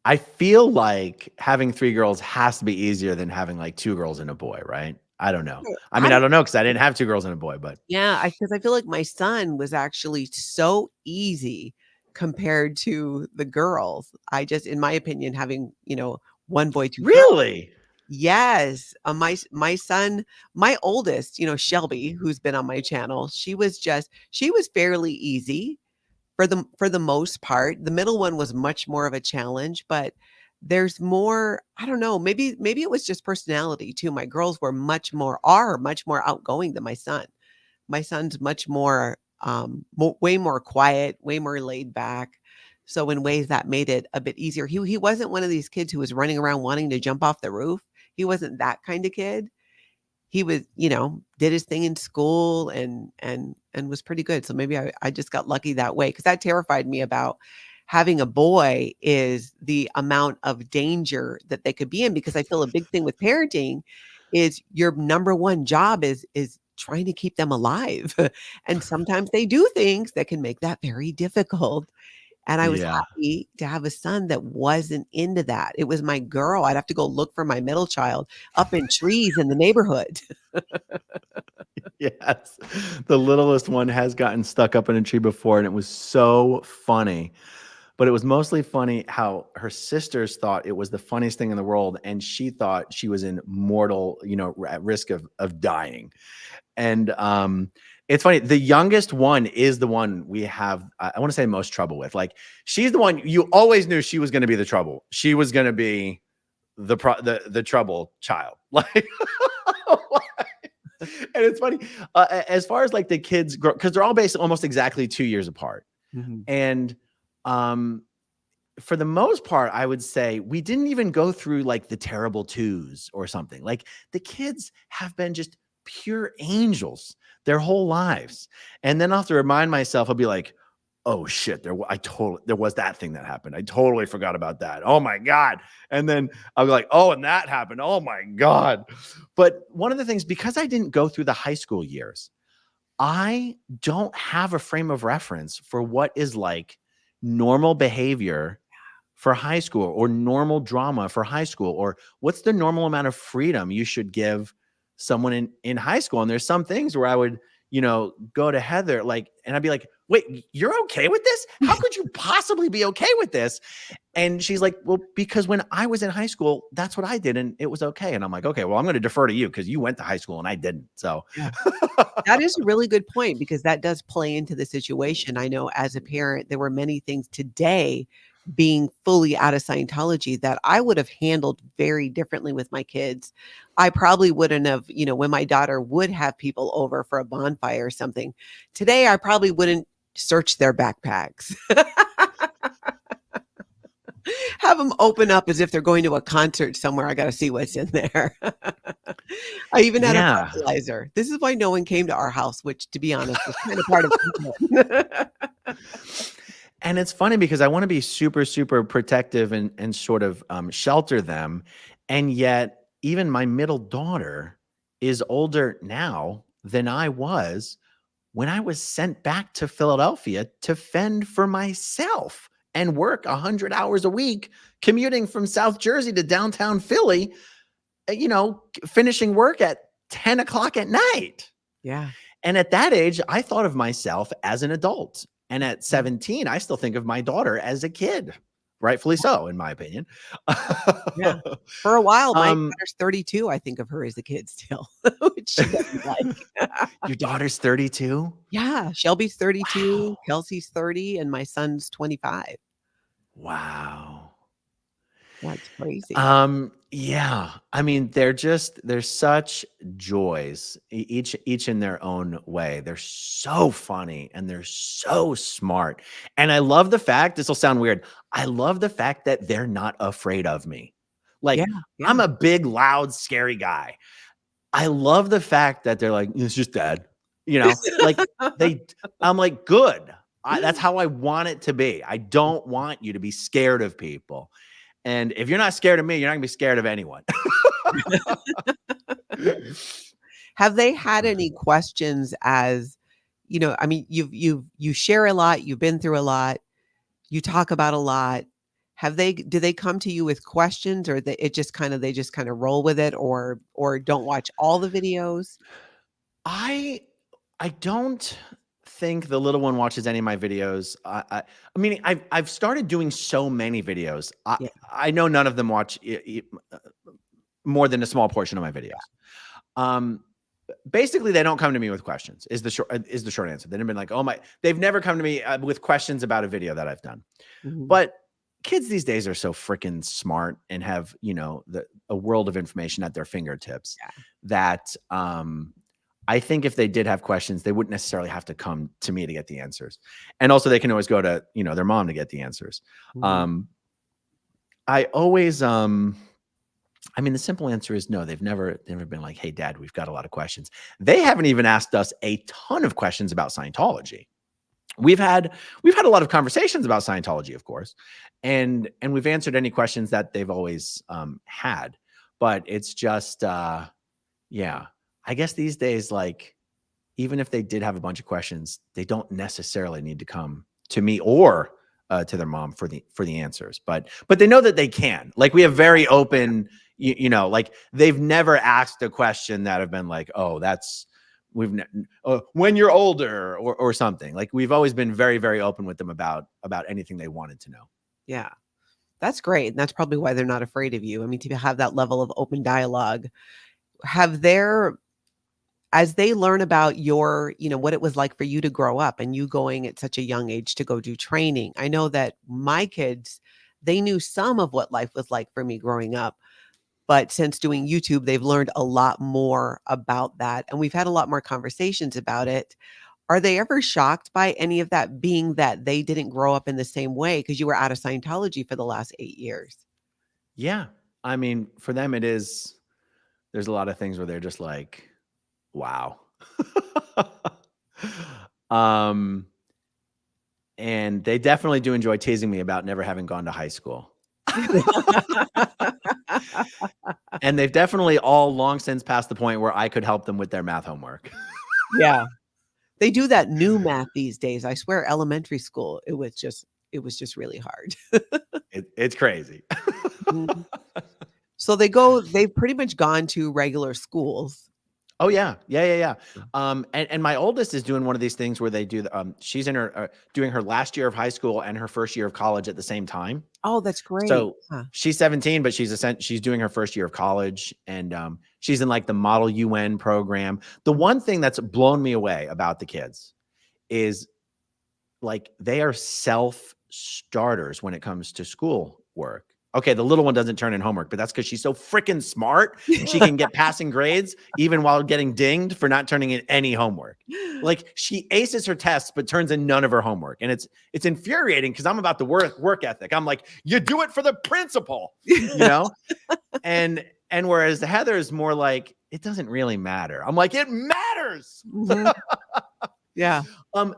I feel like having 3 girls has to be easier than having like 2 girls and a boy, right? I don't know. I mean, I don't know because I didn't have 2 girls and a boy, but Yeah, because I feel like my son was actually so easy compared to the girls. I just, in my opinion, having, 1 boy, 2 girls. really? Yes, my son, my oldest, Shelby, who's been on my channel, she was fairly easy for the most part. The middle one was much more of a challenge, but there's more, I don't know, maybe it was just personality too. My girls are much more outgoing than my son. My son's much more way more quiet, way more laid back. So in ways that made it a bit easier. He wasn't one of these kids who was running around wanting to jump off the roof. He wasn't that kind of kid. He was, did his thing in school and was pretty good. So maybe I just got lucky that way, because that terrified me about having a boy, is the amount of danger that they could be in. Because I feel a big thing with parenting is your number one job is trying to keep them alive. And sometimes they do things that can make that very difficult. And I was Yeah. happy to have a son that wasn't into that. It was my girl. I'd have to go look for my middle child up in trees in the neighborhood. Yes. The littlest one has gotten stuck up in a tree before, and it was so funny. But it was mostly funny how her sisters thought it was the funniest thing in the world, and she thought she was in mortal, at risk of dying. And it's funny. The youngest one is the one we have, I want to say, most trouble with. Like, she's the one you always knew she was going to be the trouble. She was going to be the trouble child. Like, and it's funny as far as like the kids grow, because they're all based almost exactly 2 years apart. Mhm. And for the most part, I would say we didn't even go through like the terrible twos or something. Like, the kids have been just pure angels their whole lives. And then I'll have to remind myself, I'll be like, oh shit, there was that thing that happened. I totally forgot about that. Oh my God. And then I'll be like, oh, and that happened. Oh my God. But one of the things, because I didn't go through the high school years, I don't have a frame of reference for what is like normal behavior for high school, or normal drama for high school, or what's the normal amount of freedom you should give someone in high school. And there's some things where I would, go to Heather, like, and I'd be like, wait, you're okay with this? How could you possibly be okay with this? And she's like, well, because when I was in high school, that's what I did, and it was okay. And I'm like, okay, well, I'm going to defer to you because you went to high school and I didn't. So Yeah. That is a really good point, because that does play into the situation. I know as a parent, there were many things today, being fully out of Scientology, that I would have handled very differently with my kids. I probably wouldn't have, when my daughter would have people over for a bonfire or something. Today, I probably wouldn't search their backpacks. Have them open up as if they're going to a concert somewhere. I got to see what's in there. I even had a yeah. fertilizer. This is why no one came to our house, which, to be honest, was kind of part of it. And it's funny because I want to be super, super protective and sort of shelter them. And yet even my middle daughter is older now than I was when I was sent back to Philadelphia to fend for myself and work 100 hours a week, commuting from South Jersey to downtown Philly, finishing work at 10 o'clock at night. Yeah. And at that age, I thought of myself as an adult. And at Mhm. 17, I still think of my daughter as a kid. Rightfully so, in my opinion. Yeah. For a while, my Um, daughter's 32. I think of her as a kid still, which she doesn't like. your daughter's 32? Yeah. Shelby's 32, Wow. Kelsey's 30, and my son's 25. Wow. That's crazy. Yeah. I mean, they're such joys, each in their own way. They're so funny and they're so smart. And I love the fact, this will sound weird. I love the fact that they're not afraid of me. Yeah. Like, Yeah. I'm a big, loud, scary guy. I love the fact that they're like, it's just dad. Like I'm like, good. That's how I want it to be. I don't want you to be scared of people. And if you're not scared of me, you're not gonna be scared of anyone. Have they had any questions as, I mean, you share a lot, you've been through a lot, you talk about a lot. Do they come to you with questions, or they just kind of roll with it, or don't watch all the videos? I I don't think the little one watches any of my videos. I mean, I've started doing so many videos. Yeah. I know none of them watch more than a small portion of my videos. Um, Basically, they don't come to me with questions. Is the short answer? They've been like, oh my, they've never come to me with questions about a video that I've done. Mhm. But kids these days are so freaking smart and have a world of information at their fingertips Yeah. that I think if they did have questions, they wouldn't necessarily have to come to me to get the answers. And also they can always go to, their mom to get the answers. Mhm. I always, I mean, the simple answer is no, they've never been like, hey dad, we've got a lot of questions. They haven't even asked us a ton of questions about Scientology. We've had a lot of conversations about Scientology, of course, and we've answered any questions that they've always had. But it's just, yeah, I guess these days, like, even if they did have a bunch of questions, they don't necessarily need to come to me or to their mom for the answers. But they know that they can. Like, we have very open, like they've never asked a question that have been like, oh, that's when you're older or something. Like, we've always been very, very open with them about anything they wanted to know. Yeah. That's great. And that's probably why they're not afraid of you. I mean, to have that level of open dialogue. As they learn about what it was like for you to grow up and you going at such a young age to go do training. I know that my kids, they knew some of what life was like for me growing up. But since doing YouTube, they've learned a lot more about that. And we've had a lot more conversations about it. Are they ever shocked by any of that, being that they didn't grow up in the same way because you were out of Scientology for the last 8 years? Yeah. I mean, for them, there's a lot of things where they're just like, wow. And they definitely do enjoy teasing me about never having gone to high school. And they've definitely all long since passed the point where I could help them with their math homework. Yeah. They do that new math these days. I swear elementary school, it was just really hard. It's crazy. Mhm. So they've pretty much gone to regular schools. Oh yeah. And my oldest is doing one of these things where they do she's in her doing her last year of high school and her first year of college at the same time. Oh, that's great. So Huh. she's 17, but she's doing her first year of college, and she's in like the Model UN program. The one thing that's blown me away about the kids is, like, they are self-starters when it comes to school work. Okay, the little one doesn't turn in homework, but that's because she's so freaking smart. She can get passing grades even while getting dinged for not turning in any homework. Like, she aces her tests, but turns in none of her homework. And it's infuriating because I'm about the work ethic. I'm like, you do it for the principal, And whereas Heather is more like, it doesn't really matter. I'm like, it matters. Mhm. Yeah.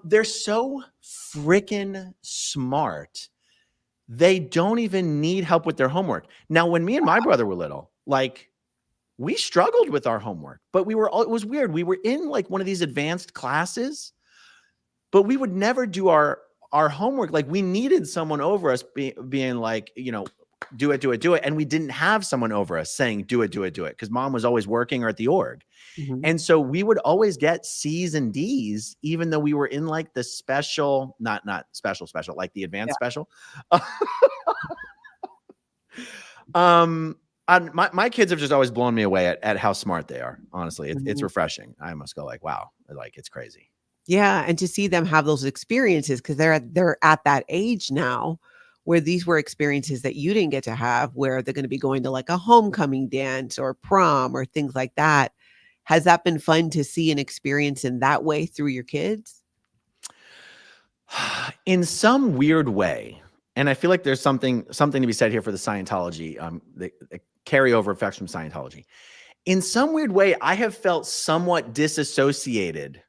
They're so freaking smart. They don't even need help with their homework. Now, when me and my brother were little, like, we struggled with our homework, but it was weird. We were in like one of these advanced classes, but we would never do our homework. Like we needed someone over us being like, do it. And we didn't have someone over us saying, do it. Cause mom was always working or at the org. Mhm. And so we would always get C's and D's, even though we were in like the special, not special, like the advanced special. My kids have just always blown me away at how smart they are. Honestly, it's refreshing. I must go like, wow, like it's crazy. Yeah, and to see them have those experiences because they're at that age now where these were experiences that you didn't get to have, where they're going to be going to like a homecoming dance or prom or things like that. Has that been fun to see and experience in that way through your kids? In some weird way, and I feel like there's something to be said here for the Scientology, the carryover effects from Scientology. In some weird way, I have felt somewhat disassociated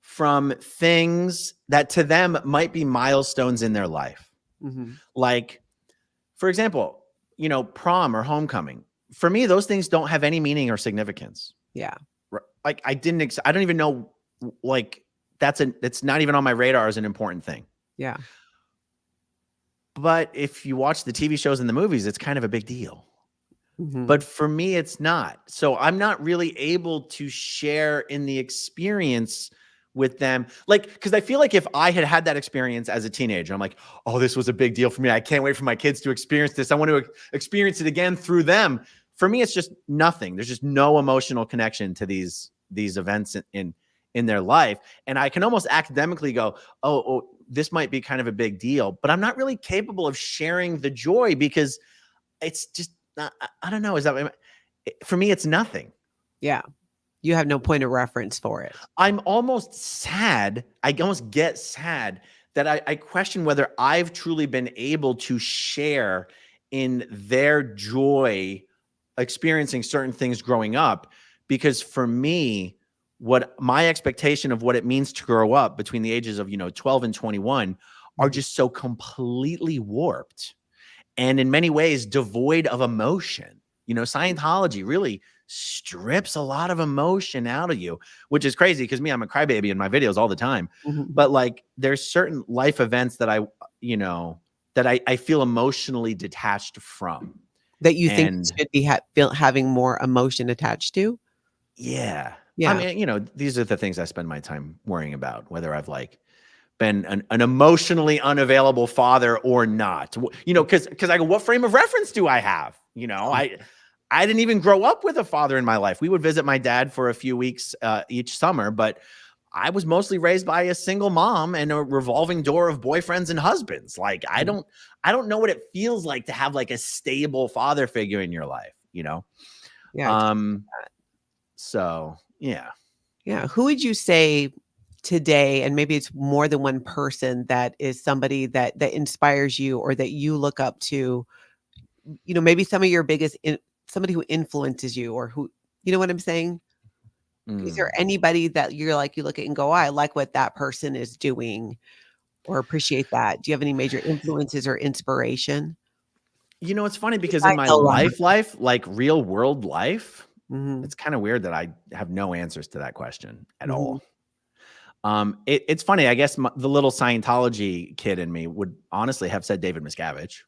from things that to them might be milestones in their life. Mm-hmm. Like, for example, prom or homecoming. For me, those things don't have any meaning or significance. Yeah. Like I don't even know, like it's not even on my radar as an important thing. Yeah. But if you watch the TV shows and the movies, it's kind of a big deal. Mm-hmm. But for me, it's not. So I'm not really able to share in the experience with them. Like, because I feel like if I had that experience as a teenager, I'm like, oh, this was a big deal for me. I can't wait for my kids to experience this. I want to experience it again through them. For me, it's just nothing. There's just no emotional connection to these events in their life. And I can almost academically go, oh, this might be kind of a big deal, but I'm not really capable of sharing the joy because it's just not, I don't know. For me, it's nothing. Yeah. You have no point of reference for it. I'm almost sad. I almost get sad that I question whether I've truly been able to share in their joy experiencing certain things growing up. Because for me, what my expectation of what it means to grow up between the ages of 12 and 21 are just so completely warped and in many ways devoid of emotion. Scientology really strips a lot of emotion out of you, which is crazy because I'm a crybaby in my videos all the time. Mm-hmm. But like there's certain life events that I feel emotionally detached from. That you think should be having more emotion attached to? Yeah. Yeah. I mean, these are the things I spend my time worrying about, whether I've like been an emotionally unavailable father or not, because I go, what frame of reference do I have? I didn't even grow up with a father in my life. We would visit my dad for a few weeks each summer, but I was mostly raised by a single mom and a revolving door of boyfriends and husbands. Like, I don't know what it feels like to have like a stable father figure in your life, Yeah. So yeah. Yeah. Who would you say today, and maybe it's more than one person, that is somebody that inspires you or that you look up to, maybe some of your biggest, somebody who influences you or who, you know what I'm saying? Is there anybody that you look at and go, oh, I like what that person is doing or appreciate that? Do you have any major influences or inspiration? It's funny because in my life, like real world life, it's kind of weird that I have no answers to that question at all. It's funny. I guess the little Scientology kid in me would honestly have said David Miscavige.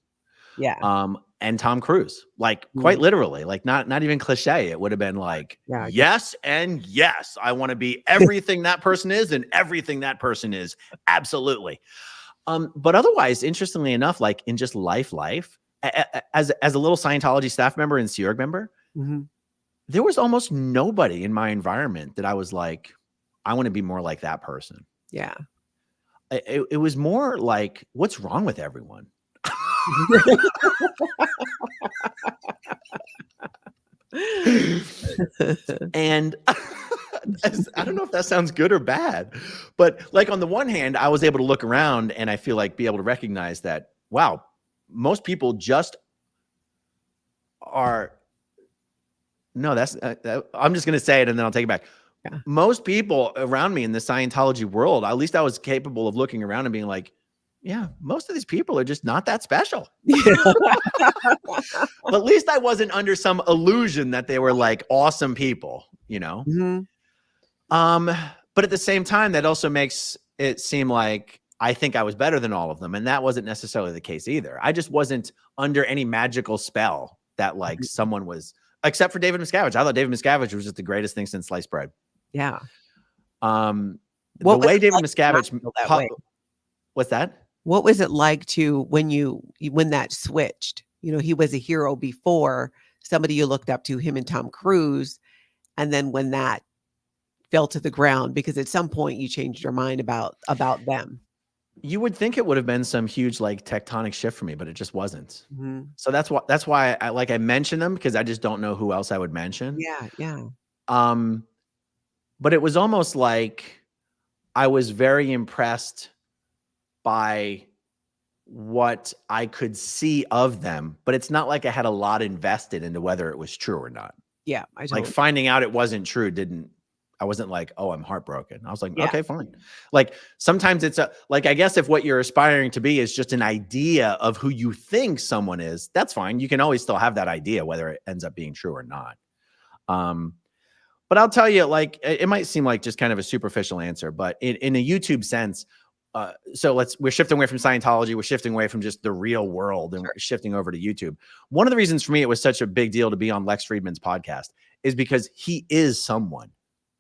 Yeah. And Tom Cruise, like quite literally, like not even cliche. It would have been like, yes. And yes, I want to be everything that person is and everything that person is. Absolutely. But otherwise, interestingly enough, like in just life, as a little Scientology staff member and Sea Org member, there was almost nobody in my environment that I was like, I want to be more like that person. Yeah. It was more like, what's wrong with everyone? And I don't know if that sounds good or bad, but like on the one hand, I was able to look around and I feel like be able to recognize that, wow, most people just are. No, that's I'm just going to say it and then I'll take it back. Yeah. Most people around me in the Scientology world, at least I was capable of looking around and being like, yeah, most of these people are just not that special. Yeah. But at least I wasn't under some illusion that they were like awesome people, you know? Mhm. But at the same time, that also makes it seem like I think I was better than all of them. And that wasn't necessarily the case either. I just wasn't under any magical spell that like someone was, except for David Miscavige. I thought David Miscavige was just the greatest thing since sliced bread. Yeah. The What was way it David like to not Miscavige, feel that way? what's that? What was it like to when that switched? You know, he was a hero before, somebody you looked up to, him and Tom Cruise, and then when that fell to the ground, because at some point you changed your mind about them. You would think it would have been some huge like tectonic shift for me, but it just wasn't. Mhm. So that's why I mention them, because I just don't know who else I would mention. Yeah, yeah. But it was almost like I was very impressed by what I could see of them, but it's not like I had a lot invested into whether it was true or not. Yeah, I Like totally finding out it wasn't true I wasn't like, oh, I'm heartbroken. I was like, Yeah. okay, fine. Like sometimes it's like, I guess if what you're aspiring to be is just an idea of who you think someone is, that's fine. You can always still have that idea, whether it ends up being true or not. But I'll tell you, like, it might seem like just kind of a superficial answer, but in a YouTube sense, so we're shifting away from Scientology. We're shifting away from just the real world and we're shifting over to YouTube. One of the reasons for me, it was such a big deal to be on Lex Friedman's podcast is because he is someone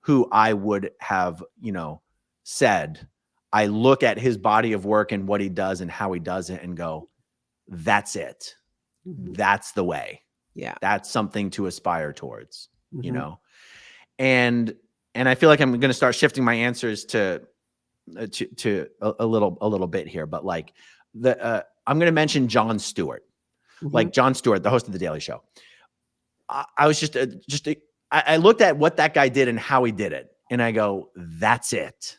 who I would have, said, I look at his body of work and what he does and how he does it and go, that's it. Mhm. That's the way. Yeah. That's something to aspire towards, Mhm. And I feel like I'm going to start shifting my answers to a little bit here, but like I'm going to mention Jon Stewart, like Mhm. Jon Stewart, the host of The Daily Show. I was I looked at what that guy did and how he did it, and I go, that's it.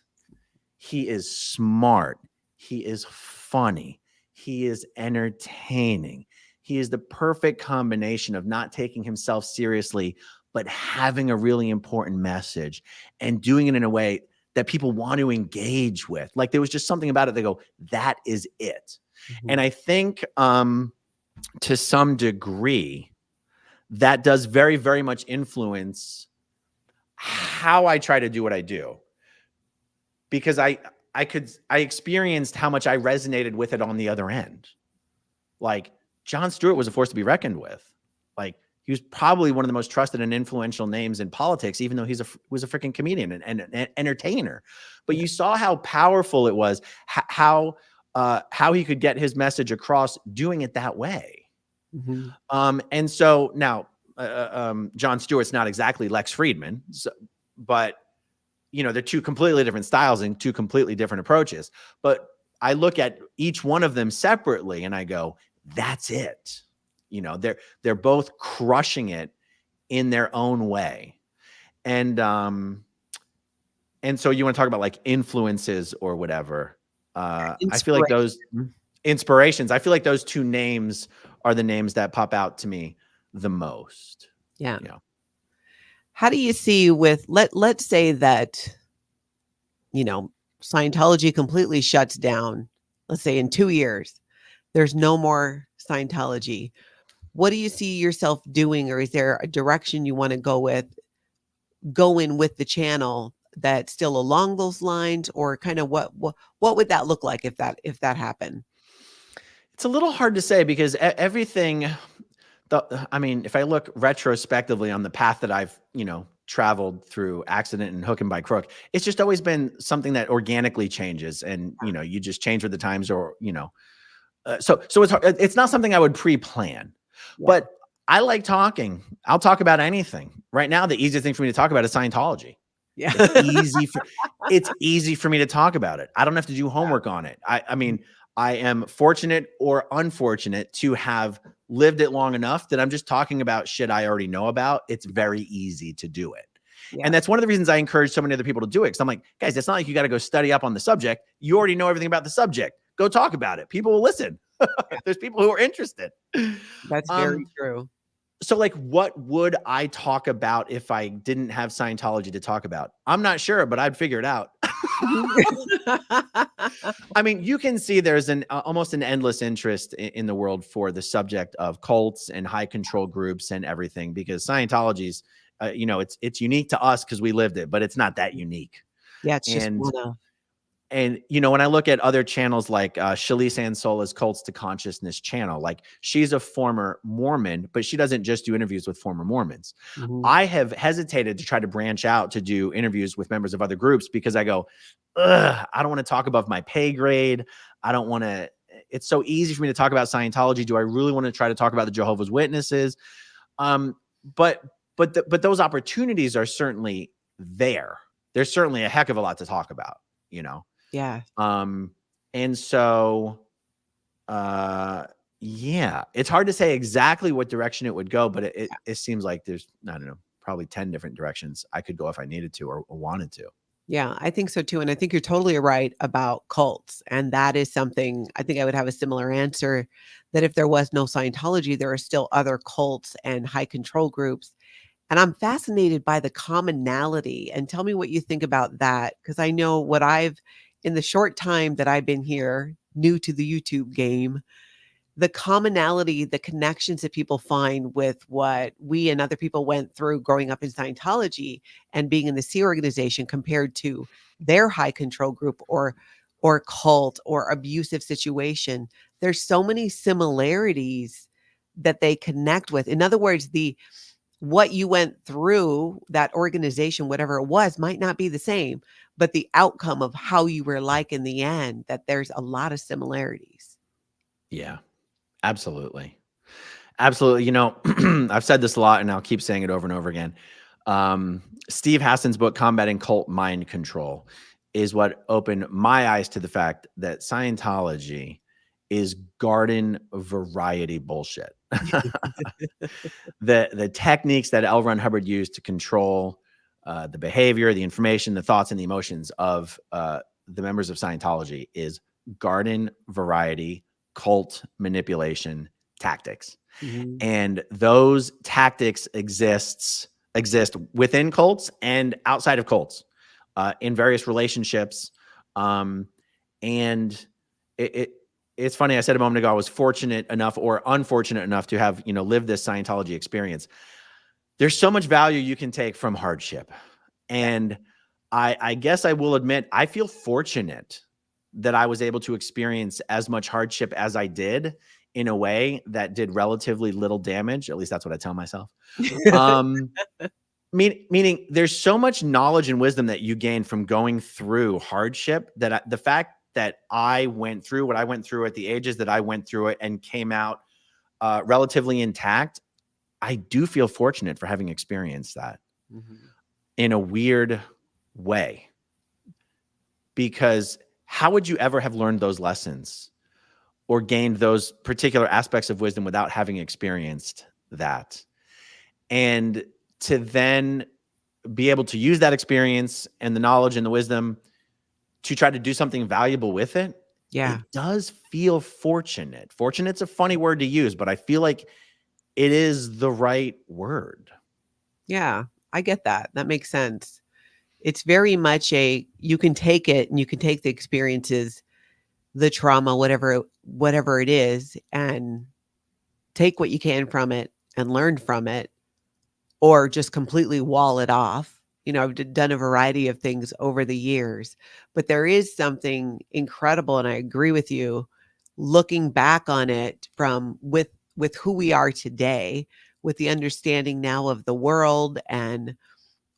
He is smart. He is funny. He is entertaining. He is the perfect combination of not taking himself seriously, but having a really important message and doing it in a way that people want to engage with. Like there was just something about it. They go, that is it. Mhm. And I think to some degree, that does very, very much influence how I try to do what I do. Because I experienced how much I resonated with it on the other end. Like Jon Stewart was a force to be reckoned with. Like he was probably one of the most trusted and influential names in politics, even though he was a freaking comedian and an entertainer. But you saw how powerful it was, how he could get his message across doing it that way. Mhm. And so now Jon Stewart's not exactly Lex Friedman, but they're two completely different styles and two completely different approaches. But I look at each one of them separately and I go, that's it. They're both crushing it in their own way. And so you want to talk about like influences or whatever. I feel like those inspirations, I feel like those two names are the names that pop out to me the most. Yeah. How do you see with let's say that Scientology completely shuts down, let's say in 2 years, there's no more Scientology. What do you see yourself doing, or is there a direction you want to go in with the channel that's still along those lines, or kind of what would that look like if that happened? It's a little hard to say because everything, if I look retrospectively on the path that I've, traveled through accident and hook and by crook, it's just always been something that organically changes and, you just change with the times or, so it's not something I would pre-plan, but I like talking. I'll talk about anything. Right now, the easiest thing for me to talk about is Scientology. Yeah. It's easy for me to talk about it. I don't have to do homework on it. I mean, I am fortunate or unfortunate to have lived it long enough that I'm just talking about shit I already know about. It's very easy to do it. Yeah. And that's one of the reasons I encourage so many other people to do it. Cause I'm like, guys, it's not like you got to go study up on the subject. You already know everything about the subject. Go talk about it. People will listen. There's people who are interested. That's very true. So like, what would I talk about if I didn't have Scientology to talk about? I'm not sure, but I'd figure it out. I mean, you can see there's an almost an endless interest in the world for the subject of cults and high control groups and everything, because Scientology's, it's unique to us because we lived it, but it's not that unique. Yeah, it's just And one of. when I look at other channels like Shalise Ansola's Cults to Consciousness channel, like she's a former Mormon, but she doesn't just do interviews with former Mormons. Mhm. I have hesitated to try to branch out to do interviews with members of other groups because I go, ugh, I don't want to talk above my pay grade. I don't want to. It's so easy for me to talk about Scientology. Do I really want to try to talk about the Jehovah's Witnesses? Um, but but those opportunities are certainly there. There's certainly a heck of a lot to talk about, you know. Yeah. And so, yeah, it's hard to say exactly what direction it would go, but it seems like there's, I don't know, probably 10 different directions I could go if I needed to or wanted to. Yeah, I think so too. And I think you're totally right about cults. And that is something I think I would have a similar answer that if there was no Scientology, there are still other cults and high control groups. And I'm fascinated by the commonality. And tell me what you think about that. Because I know what in the short time that I've been here, new to the YouTube game, the commonality, the connections that people find with what we and other people went through growing up in Scientology and being in the C organization compared to their high control group or cult or abusive situation. There's so many similarities that they connect with. In other words, the what you went through, that organization, whatever it was, might not be the same, but the outcome of how you were like in the end, that there's a lot of similarities. Yeah, absolutely. Absolutely. I've said this a lot and I'll keep saying it over and over again. Steve Hassan's book, Combating Cult Mind Control, is what opened my eyes to the fact that Scientology is garden variety bullshit. The techniques that L. Ron Hubbard used to control the behavior, the information, the thoughts, and the emotions of the members of Scientology is garden variety cult manipulation tactics. Mhm. And those tactics exist within cults and outside of cults, in various relationships. And it's funny. I said a moment ago, I was fortunate enough or unfortunate enough to have, lived this Scientology experience. There's so much value you can take from hardship. And I guess I will admit, I feel fortunate that I was able to experience as much hardship as I did in a way that did relatively little damage. At least that's what I tell myself. Meaning there's so much knowledge and wisdom that you gain from going through hardship that the fact that I went through what I went through at the ages that I went through it and came out relatively intact, I do feel fortunate for having experienced that Mhm. in a weird way. Because how would you ever have learned those lessons or gained those particular aspects of wisdom without having experienced that? And to then be able to use that experience and the knowledge and the wisdom to try to do something valuable with it, Yeah. it does feel fortunate. Fortunate's a funny word to use, but I feel like it is the right word. Yeah. I get that. That makes sense. It's very much you can take it and you can take the experiences, the trauma, whatever it is, and take what you can from it and learn from it, or just completely wall it off. I've done a variety of things over the years, but there is something incredible, and I agree with you, looking back on it from with who we are today, with the understanding now of the world, and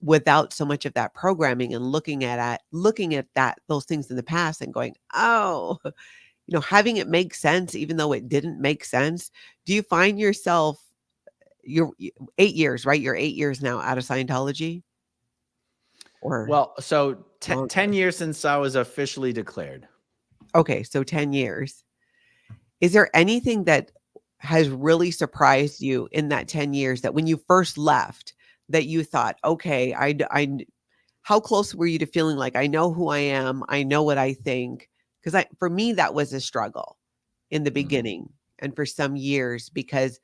without so much of that programming, and looking at that those things in the past and going, oh, having it make sense even though it didn't make sense. Do you find yourself, you're 8 years, right? You're 8 years now out of Scientology, or Well, so 10 longer? years since I was officially declared. Okay, so 10 years. Is there anything that has really surprised you in that 10 years, that when you first left, that you thought, okay, how close were you to feeling like, I know who I am, I know what I think? Because for me, that was a struggle in the Mm. beginning and for some years, because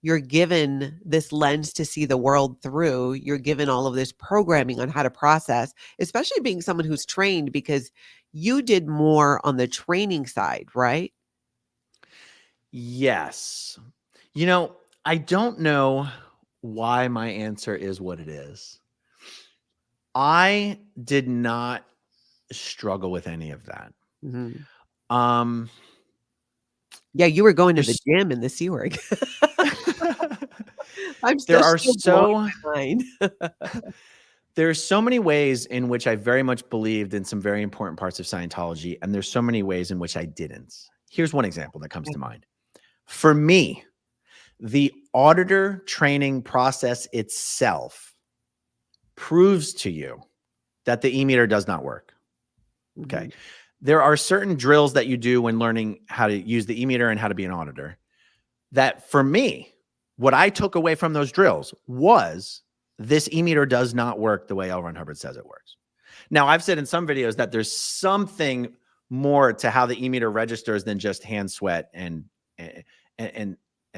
you're given this lens to see the world through. You're given all of this programming on how to process, especially being someone who's trained, because you did more on the training side, right? Yes. You know, I don't know why my answer is what it is. I did not struggle with any of that. Mhm. Um, Yeah, you were going to the there's gym in the Sea Org. there That's are still blowing so my mind. there's so many ways in which I very much believed in some very important parts of Scientology, and there's so many ways in which I didn't. Here's one example that comes to mind. For me, the auditor training process itself proves to you that the e-meter does not work. Okay. Mhm. There are certain drills that you do when learning how to use the e-meter and how to be an auditor that, for me, what I took away from those drills was this e-meter does not work the way L. Ron Hubbard says it works. Now, I've said in some videos that there's something more to how the e-meter registers than just hand sweat and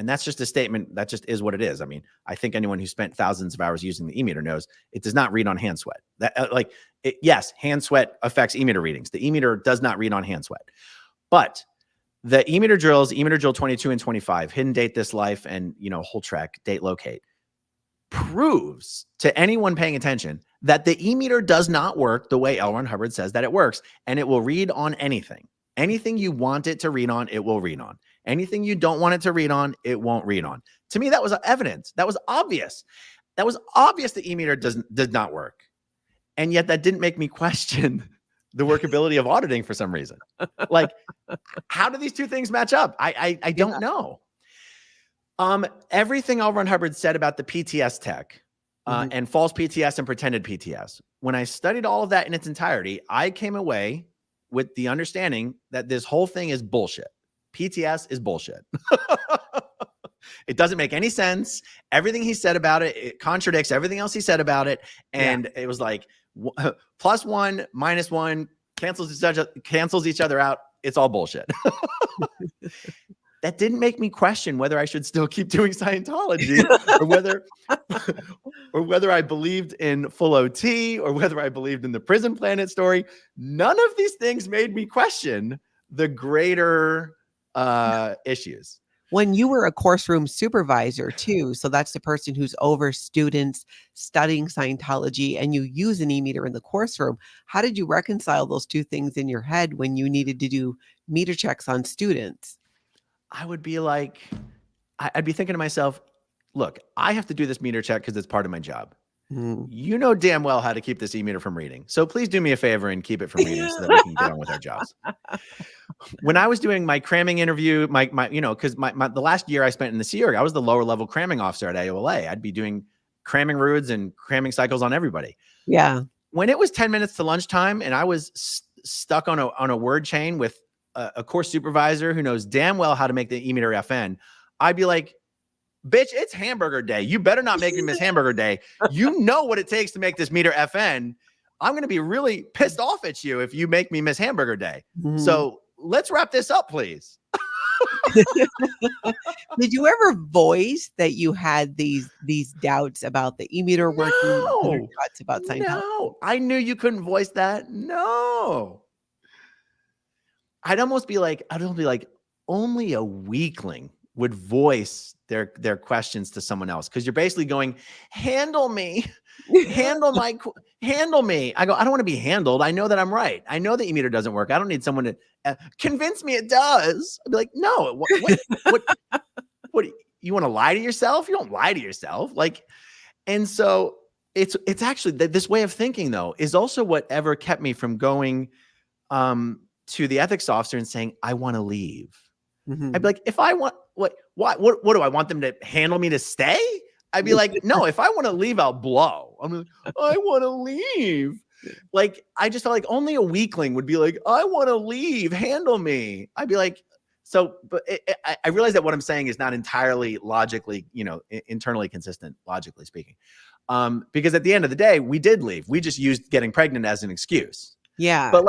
that's just a statement. That just is what it is. I mean, I think anyone who spent thousands of hours using the e-meter knows it does not read on hand sweat. That yes, hand sweat affects e-meter readings. The e-meter does not read on hand sweat. But the e-meter drills, e-meter drill 22 and 25, hidden date this life, and whole trek, date locate, proves to anyone paying attention that the e-meter does not work the way L. Ron Hubbard says that it works, and it will read on anything. Anything you want it to read on, it will read on. Anything you don't want it to read on, it won't read on. To me, that was evidence. That was obvious. That was obvious the e-meter does not work. And yet that didn't make me question the workability of auditing for some reason. Like, how do these two things match up? I don't know. Everything L. Ron Hubbard said about the PTS tech and false PTS and pretended PTS, when I studied all of that in its entirety, I came away with the understanding that this whole thing is bullshit. PTS is bullshit. It doesn't make any sense. Everything he said about it, it contradicts everything else he said about it. And it was like plus one, minus one, cancels each other out. It's all bullshit. That didn't make me question whether I should still keep doing Scientology or whether I believed in full OT or whether I believed in the prison planet story. None of these things made me question the greater issues. When you were a course room supervisor too, so that's the person who's over students studying Scientology, and you use an e-meter in the course room, how did you reconcile those two things in your head when you needed to do meter checks on students? I would be like, I'd be thinking to myself, look, I have to do this meter check because it's part of my job. You know damn well how to keep this e-meter from reading. So please do me a favor and keep it from reading so that we can get on with our jobs. When I was doing my cramming interview, because the last year I spent in the Sea Org, I was the lower level cramming officer at AOLA. I'd be doing cramming roods and cramming cycles on everybody. Yeah. When it was 10 minutes to lunchtime and I was stuck on a word chain with a course supervisor who knows damn well how to make the e-meter FN, I'd be like, bitch, it's hamburger day. You better not make me miss hamburger day. You know what it takes to make this meter FN. I'm going to be really pissed off at you if you make me miss hamburger day. So let's wrap this up, please. Did you ever voice that you had these doubts about the e-meter working? No. Doubts about Scientology? No, I knew you couldn't voice that. No. I'd almost be like, only a weakling would voice their questions to someone else, because you're basically going, handle me, handle me. I go, I don't want to be handled. I know that I'm right. I know the e-meter doesn't work. I don't need someone to convince me it does. I'd be like, no, what you want to lie to yourself? You don't lie to yourself. And so it's actually this way of thinking, though, is also whatever kept me from going to the ethics officer and saying, I want to leave. I'd be like, if I want, what do I want them to handle me to stay? I'd be like, no, if I want to leave, I'll blow. I'm like, I want to leave. I just felt like only a weakling would be like, I want to leave, handle me. I'd be like, but I realize that what I'm saying is not entirely logically, internally consistent, logically speaking. Because at the end of the day, we did leave. We just used getting pregnant as an excuse. Yeah. But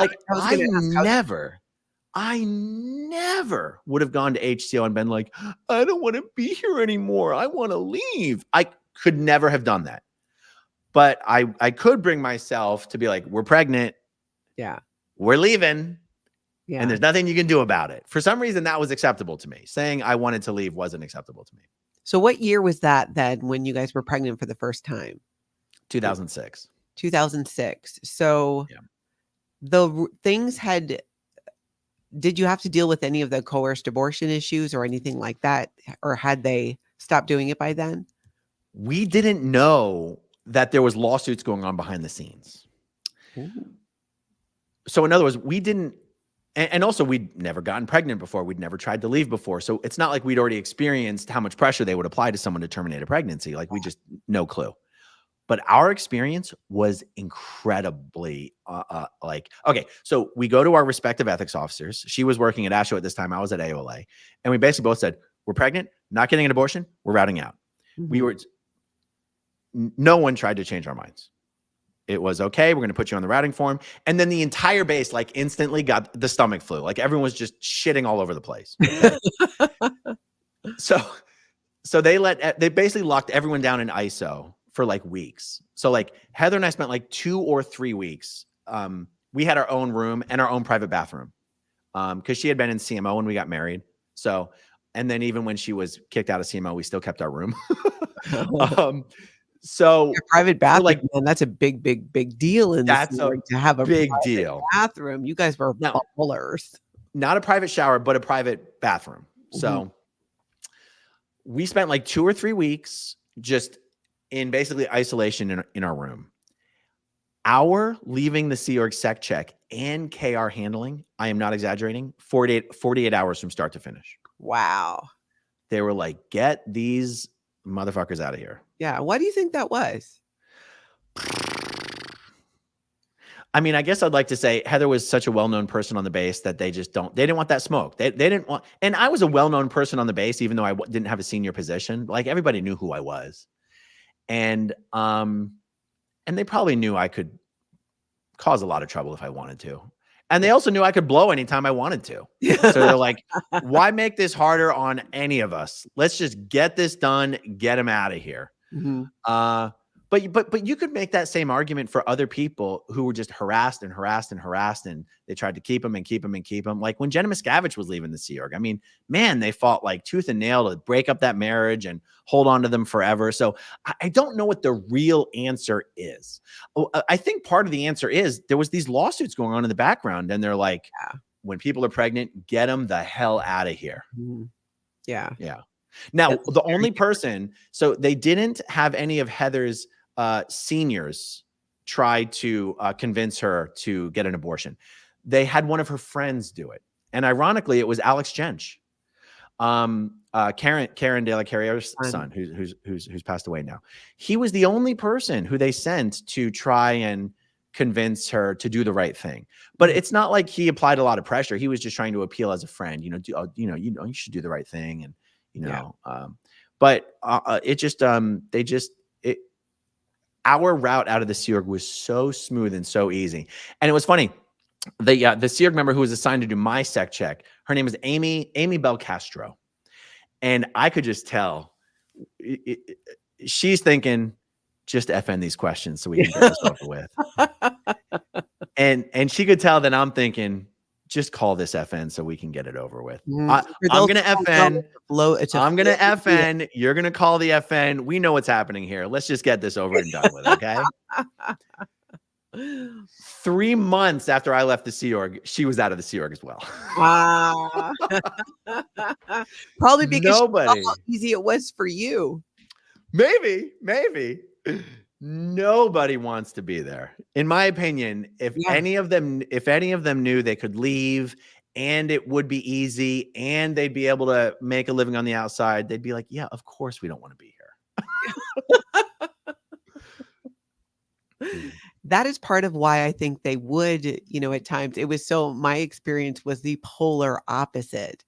I never would have gone to HCO and been like, I don't want to be here anymore. I want to leave. I could never have done that. But I could bring myself to be like, we're pregnant. Yeah. We're leaving. Yeah. And there's nothing you can do about it. For some reason, that was acceptable to me. Saying I wanted to leave wasn't acceptable to me. So what year was that then when you guys were pregnant for the first time? 2006. 2006. So Yeah. things did you have to deal with any of the coerced abortion issues or anything like that? Or had they stopped doing it by then? We didn't know that there was lawsuits going on behind the scenes. Ooh. So in other words, we didn't, and also we'd never gotten pregnant before. We'd never tried to leave before. So it's not like we'd already experienced how much pressure they would apply to someone to terminate a pregnancy. Like we just, no clue. But our experience was incredibly okay. So we go to our respective ethics officers. She was working at ASHO at this time. I was at AOLA. And we basically both said, we're pregnant, not getting an abortion. We're routing out. Mm-hmm. No one tried to change our minds. It was okay. We're going to put you on the routing form. And then the entire base like instantly got the stomach flu. Like everyone was just shitting all over the place. Okay? So they basically locked everyone down in ISO for like weeks. So like Heather and I spent like 2 or 3 weeks. We had our own room and our own private bathroom. Cause she had been in CMO when we got married. So, and then even when she was kicked out of CMO, we still kept our room. So your private bathroom, like, man, that's a big deal in this to have a big deal bathroom. You guys were ballers. Not a private shower, but a private bathroom. Mm-hmm. So we spent like 2 or 3 weeks just in basically isolation in our room. Our leaving the Sea Org sec check and KR handling, I am not exaggerating, 48 hours from start to finish. Wow. They were like, get these motherfuckers out of here. Yeah. Why do you think that was? I mean, I guess I'd like to say Heather was such a well-known person on the base that they didn't want that smoke. They didn't want, and I was a well-known person on the base, even though I didn't have a senior position. Like everybody knew who I was. And they probably knew I could cause a lot of trouble if I wanted to. And they also knew I could blow anytime I wanted to. So they're like, why make this harder on any of us? Let's just get this done, get them out of here. Mm-hmm. But you could make that same argument for other people who were just harassed, and they tried to keep them. Like when Jenna Miscavige was leaving the Sea Org, I mean, man, they fought like tooth and nail to break up that marriage and hold on to them forever. So I don't know what the real answer is. I think part of the answer is there was these lawsuits going on in the background, and they're like, when people are pregnant, get them the hell out of here. Mm-hmm. Yeah. Yeah. Now, the only person, so they didn't have any of Heather's seniors try to convince her to get an abortion. They had one of her friends do it. And ironically, it was Alex Jensch, Karen De La Carrier's son, who's passed away now. He was the only person who they sent to try and convince her to do the right thing. But it's not like he applied a lot of pressure. He was just trying to appeal as a friend, you should do the right thing. And, our route out of the Sea Org was so smooth and so easy. And it was funny. The Sea Org member who was assigned to do my sec check, her name is Amy Belcastro. And I could just tell she's thinking, just FN these questions so we can get this over with. And she could tell that I'm thinking, just call this FN so we can get it over with. I'm going to FN. I'm going to FN. You're going to call the FN. We know what's happening here. Let's just get this over and done with, okay? 3 months after I left the Sea Org, she was out of the Sea Org as well. Probably because she saw how easy it was for you. Maybe. Nobody wants to be there. In my opinion, if any of them knew they could leave and it would be easy and they'd be able to make a living on the outside, they'd be like, yeah, of course we don't want to be here. That is part of why I think they would, at times my experience was the polar opposite.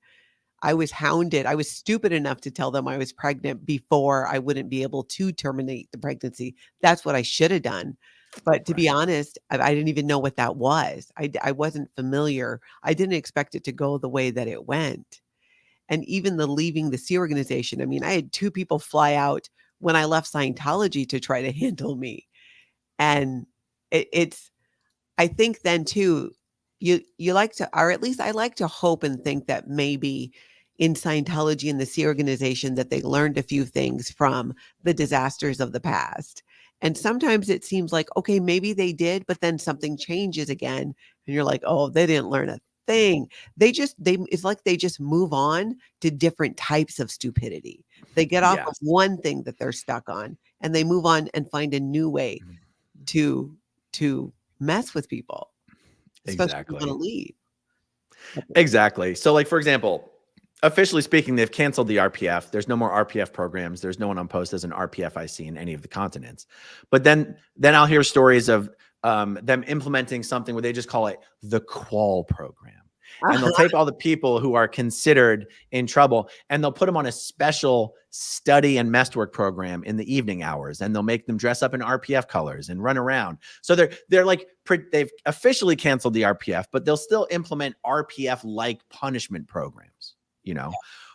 I was hounded. I was stupid enough to tell them I was pregnant before I wouldn't be able to terminate the pregnancy. That's what I should have done. But to be Right. honest, I didn't even know what that was. I wasn't familiar. I didn't expect it to go the way that it went. And even the leaving the Sea Organization, I mean, I had 2 people fly out when I left Scientology to try to handle me. And it's I think then too, you like to, or at least I like to hope and think that maybe in Scientology and the Sea Organization that they learned a few things from the disasters of the past. And sometimes it seems like, okay, maybe they did, but then something changes again. And you're like, oh, they didn't learn a thing. It's like they just move on to different types of stupidity. They get off of Yes. one thing that they're stuck on and they move on and find a new way to to mess with people, especially if you wanna Exactly. leave. Exactly. So, like, for example, officially speaking, they've canceled the RPF. There's no more RPF programs. There's no one on post as an RPFIC in any of the continents. But then I'll hear stories of them implementing something where they just call it the Qual program. And they'll take all the people who are considered in trouble and they'll put them on a special study and mess work program in the evening hours. And they'll make them dress up in RPF colors and run around. So they're like, they've officially canceled the RPF, but they'll still implement RPF like punishment programs,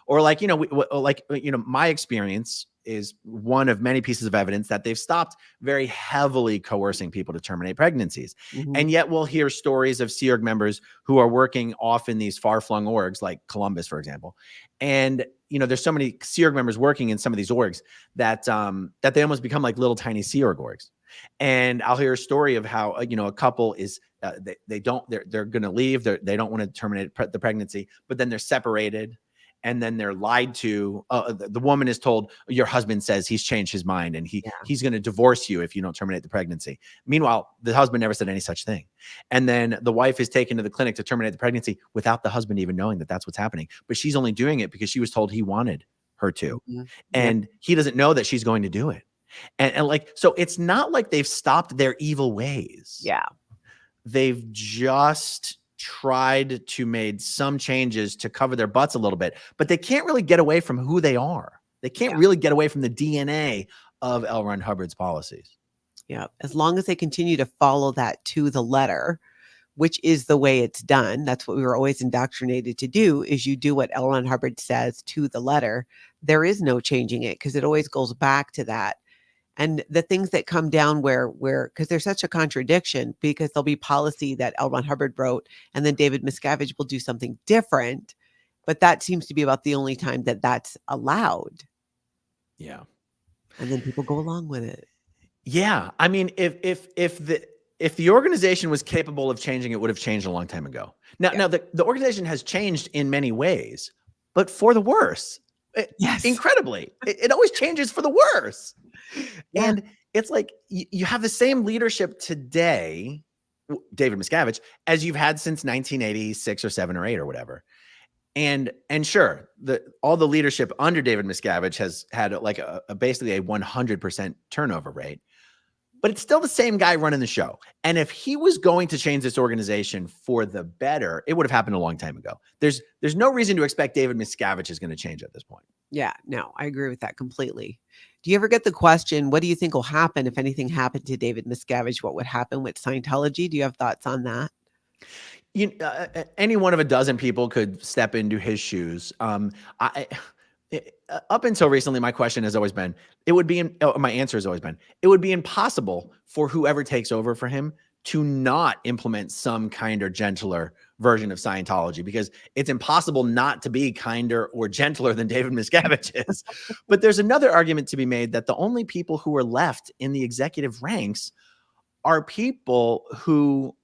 or like, my experience is one of many pieces of evidence that they've stopped very heavily coercing people to terminate pregnancies. Mhm. And yet we'll hear stories of Sea Org members who are working off in these far-flung orgs, like Columbus, for example. And, there's so many Sea Org members working in some of these orgs that they almost become like little tiny Sea Org orgs. And I'll hear a story of how, a couple is, they're going to leave. They don't want to terminate the pregnancy, but then they're separated. And then they're lied to. The woman is told, your husband says he's changed his mind and Yeah. he's going to divorce you if you don't terminate the pregnancy. Meanwhile, the husband never said any such thing. And then the wife is taken to the clinic to terminate the pregnancy without the husband even knowing that that's what's happening. But she's only doing it because she was told he wanted her to. Mhm. Yeah. And he doesn't know that she's going to do it. And like, so it's not like they've stopped their evil ways. Yeah. They've just tried to made some changes to cover their butts a little bit, but they can't really get away from who they are. They can't really get away from the DNA of L. Ron Hubbard's policies. Yeah. As long as they continue to follow that to the letter, which is the way it's done. That's what we were always indoctrinated to do, is you do what L. Ron Hubbard says to the letter. There is no changing it because it always goes back to that. And the things that come down where because there's such a contradiction, because there'll be policy that L. Ron Hubbard wrote and then David Miscavige will do something different. But that seems to be about the only time that that's allowed. Yeah. And then people go along with it. Yeah. I mean, if the organization was capable of changing, it would have changed a long time ago. Now the organization has changed in many ways, but for the worse. Yes. Incredibly. It always changes for the worse. Yeah. And it's like you have the same leadership today, David Miscavige, as you've had since 1986 or 7 or 8 or whatever. And sure, all the leadership under David Miscavige has had like basically a 100% turnover rate, but it's still the same guy running the show. And if he was going to change this organization for the better, it would have happened a long time ago. There's no reason to expect David Miscavige is going to change at this point. Yeah, no, I agree with that completely. Do you ever get the question, what do you think will happen if anything happened to David Miscavige? What would happen with Scientology? Do you have thoughts on that? Any one of a dozen people could step into his shoes. Up until recently, my question has always been, my answer has always been, it would be impossible for whoever takes over for him to not implement some kinder, gentler version of Scientology, because it's impossible not to be kinder or gentler than David Miscavige is. But there's another argument to be made that the only people who are left in the executive ranks are people who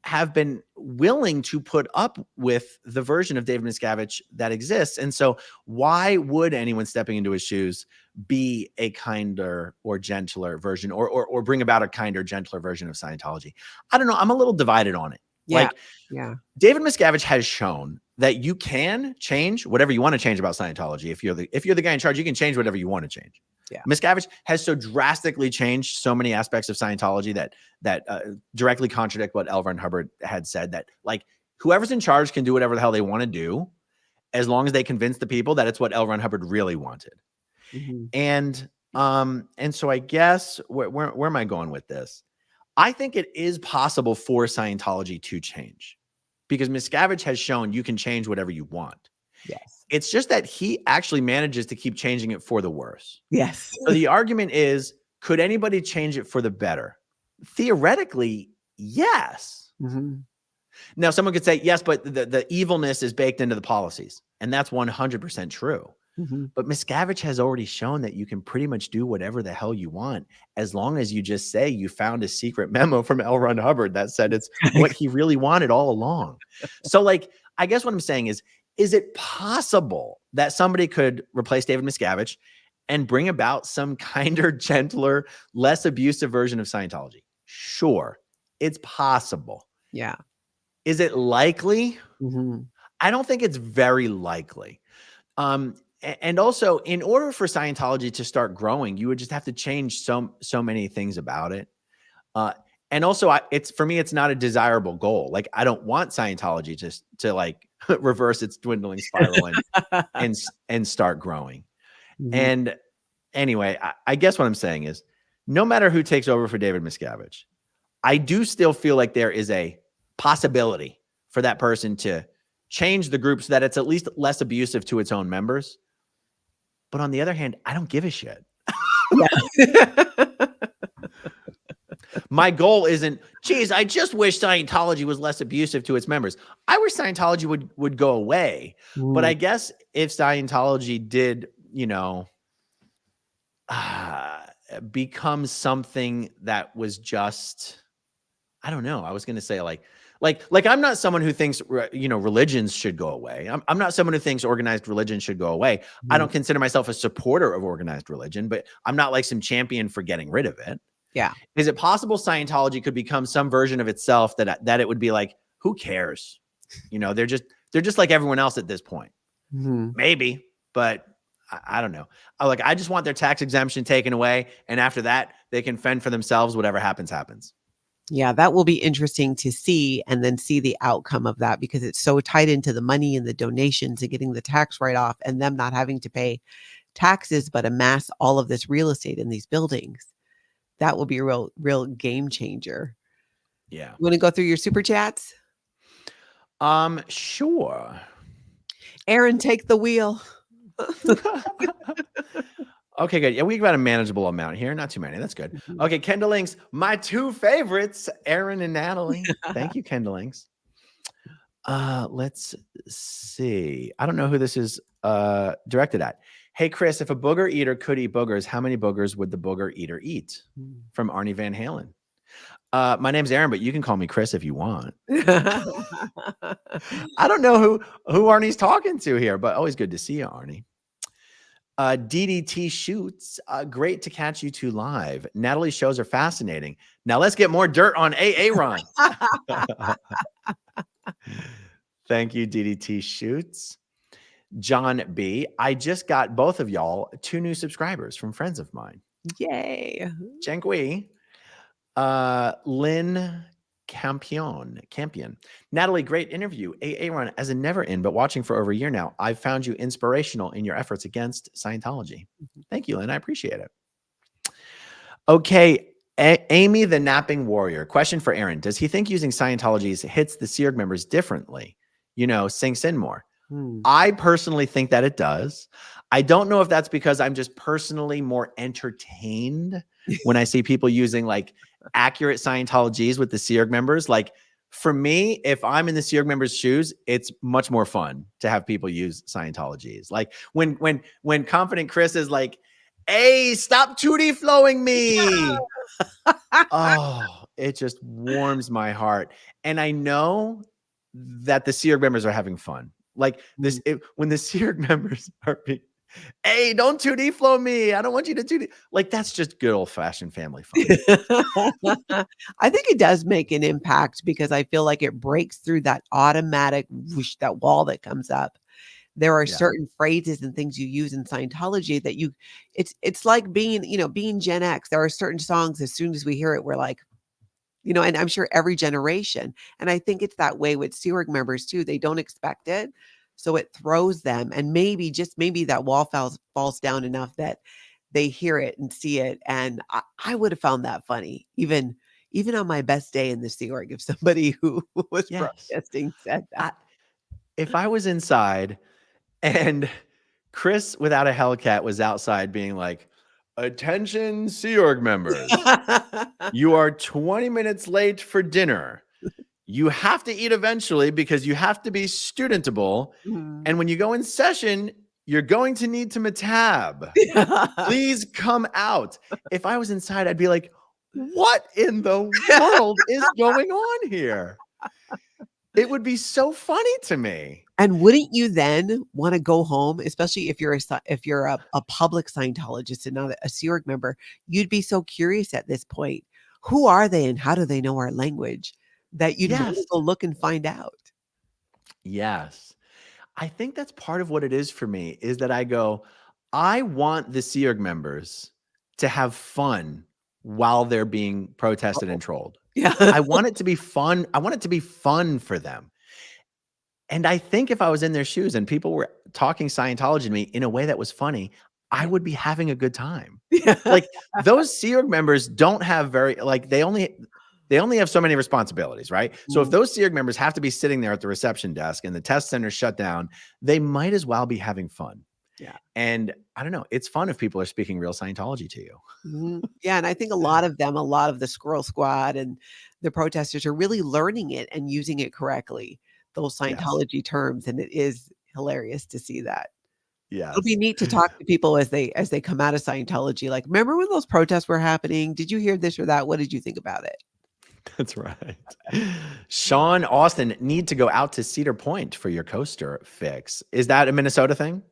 have been willing to put up with the version of David Miscavige that exists. And so why would anyone stepping into his shoes be a kinder or gentler version or bring about a kinder, gentler version of Scientology? I don't know. I'm a little divided on it. Yeah. Like, David Miscavige has shown that you can change whatever you want to change about Scientology. If you're the guy in charge, you can change whatever you want to change. Yeah. Miscavige has so drastically changed so many aspects of Scientology that directly contradict what L. Ron Hubbard had said, that like whoever's in charge can do whatever the hell they want to do, as long as they convince the people that it's what L. Ron Hubbard really wanted. Mm-hmm. And so I guess where am I going with this? I think it is possible for Scientology to change because Miscavige has shown you can change whatever you want. Yes. It's just that he actually manages to keep changing it for the worse. Yes. So the argument is, could anybody change it for the better? Theoretically, yes. Mhm. Now, someone could say, yes, but the evilness is baked into the policies. And that's 100% true. Mhm. But Miscavige has already shown that you can pretty much do whatever the hell you want as long as you just say you found a secret memo from L. Ron Hubbard that said it's what he really wanted all along. So, like, I guess what I'm saying is it possible that somebody could replace David Miscavige and bring about some kinder, gentler, less abusive version of Scientology? Sure, it's possible. Yeah. Is it likely? Mhm. I don't think it's very likely. And also, in order for Scientology to start growing, you would just have to change so many things about it. And also, it's for me, it's not a desirable goal. Like, I don't want Scientology to like reverse its dwindling spiral and start growing. Mhm. And anyway, I guess what I'm saying is, no matter who takes over for David Miscavige, I do still feel like there is a possibility for that person to change the group so that it's at least less abusive to its own members. But on the other hand, I don't give a shit. Yeah. My goal isn't, geez, I just wish Scientology was less abusive to its members. I wish Scientology would go away. But I guess if Scientology did, become something that was just, I don't know. I was going to say like I'm not someone who thinks, religions should go away. I'm not someone who thinks organized religion should go away. I don't consider myself a supporter of organized religion, but I'm not like some champion for getting rid of it. Yeah. Is it possible Scientology could become some version of itself that it would be like, who cares? They're just like everyone else at this point. Mhm. Maybe, but I don't know. I just want their tax exemption taken away. And after that, they can fend for themselves. Whatever happens, happens. Yeah, that will be interesting to see and then see the outcome of that because it's so tied into the money and the donations and getting the tax write-off and them not having to pay taxes but amass all of this real estate in these buildings. That will be a real game changer. Yeah. You want to go through your super chats? Sure. Aaron, take the wheel. Okay, good. Yeah, we got a manageable amount here. Not too many. That's good. Okay, Kendallings, my two favorites, Aaron and Natalie. Thank you, Kendallings. Let's see. I don't know who this is directed at. Hey, Chris, if a booger eater could eat boogers, how many boogers would the booger eater eat? From Arnie Van Halen. My name's Aaron, but you can call me Chris if you want. I don't know who Arnie's talking to here, but always good to see you, Arnie. DDT Shoots, great to catch you two live. Natalie's shows are fascinating. Now let's get more dirt on Ron. Thank you, DDT Shoots. John B. I just got both of y'all 2 new subscribers from friends of mine. Yay. Jenkwi. Lynn Campion. Natalie, great interview. Aaron, as a never in, but watching for over a year now, I've found you inspirational in your efforts against Scientology. Thank you, Lynn. I appreciate it. Okay. Amy, the napping warrior. Question for Aaron. Does he think using Scientology hits the SEERG members differently? Sinks in more. I personally think that it does. I don't know if that's because I'm just personally more entertained when I see people using like accurate Scientologies with the SEERG members. Like for me, if I'm in the SEERG members' shoes, it's much more fun to have people use Scientologies. Like when Confident Chris is like, "Hey, stop tutti flowing me." Oh, it just warms my heart. And I know that the SEERG members are having fun. Like this, when the SEERG members are being, "Hey, don't 2D flow me. I don't want you to 2D." Like, that's just good old fashioned family fun. I think it does make an impact because I feel like it breaks through that automatic whoosh, that wall that comes up. There are certain phrases and things you use in Scientology that it's like being Gen X. There are certain songs, as soon as we hear it, we're like, and I'm sure every generation. And I think it's that way with SEERG members too. They don't expect it. So it throws them. And maybe, just maybe that wall falls down enough that they hear it and see it. And I would have found that funny, even even on my best day in the Sea Org, if somebody who was Yes. protesting said that. If I was inside and Chris without a Hellcat was outside being like, attention Sea Org members, you are 20 minutes late for dinner. You have to eat eventually because you have to be studentable. Mhm. And when you go in session, you're going to need to matab. Please come out. If I was inside, I'd be like, what in the world is going on here? It would be so funny to me. And wouldn't you then want to go home, especially if you're a public Scientologist and not a Sea Org member? You'd be so curious at this point. Who are they and how do they know our language? That you'd want to Yes. go look and find out. Yes. I think that's part of what it is for me is that I go, I want the Sea Org members to have fun while they're being protested and trolled. Yeah. I want it to be fun. I want it to be fun for them. And I think if I was in their shoes and people were talking Scientology to me in a way that was funny, I would be having a good time. Like those Sea Org members don't have they only have so many responsibilities, right? So if those Sea Org members have to be sitting there at the reception desk and the test center shut down, they might as well be having fun. Yeah. And I don't know, it's fun if people are speaking real Scientology to you. Yeah. And I think a lot of the Squirrel Squad and the protesters are really learning it and using it correctly, those Scientology terms. And it is hilarious to see that. Yes. It'll be neat to talk to people as they come out of Scientology. Like, remember when those protests were happening? Did you hear this or that? What did you think about it? That's right. Sean Austin, need to go out to Cedar Point for your coaster fix. Is that a Minnesota thing?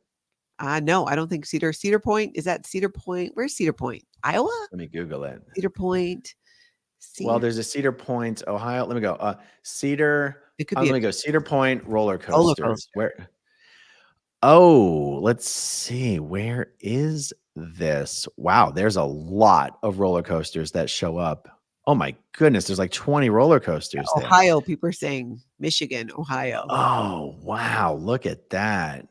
No, I don't think Cedar Point. Is that Cedar Point? Where's Cedar Point? Iowa? Let me Google it. Cedar Point. Well, there's a Cedar Point, Ohio. Let me go. Cedar. It could Let be me go. Cedar Point roller roller coasters. coaster. Where? Oh, let's see. Where is this? Wow, there's a lot of roller coasters that show up. Oh my goodness, there's like 20 roller coasters there. Ohio, people are saying Michigan, Ohio. Oh, wow. Look at that.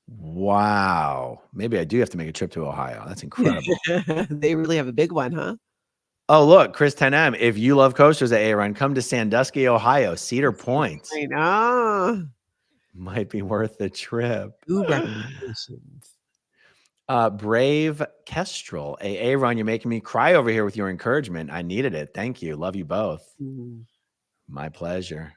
Wow. Maybe I do have to make a trip to Ohio. That's incredible. They really have a big one, huh? Oh, look, Chris 10M. If you love coasters at A-Run, come to Sandusky, Ohio, Cedar Point. I know. Might be worth the trip. Ooh, recommendations. Brave Kestrel, A-Run, you're making me cry over here with your encouragement. I needed it. Thank you. Love you both. My pleasure.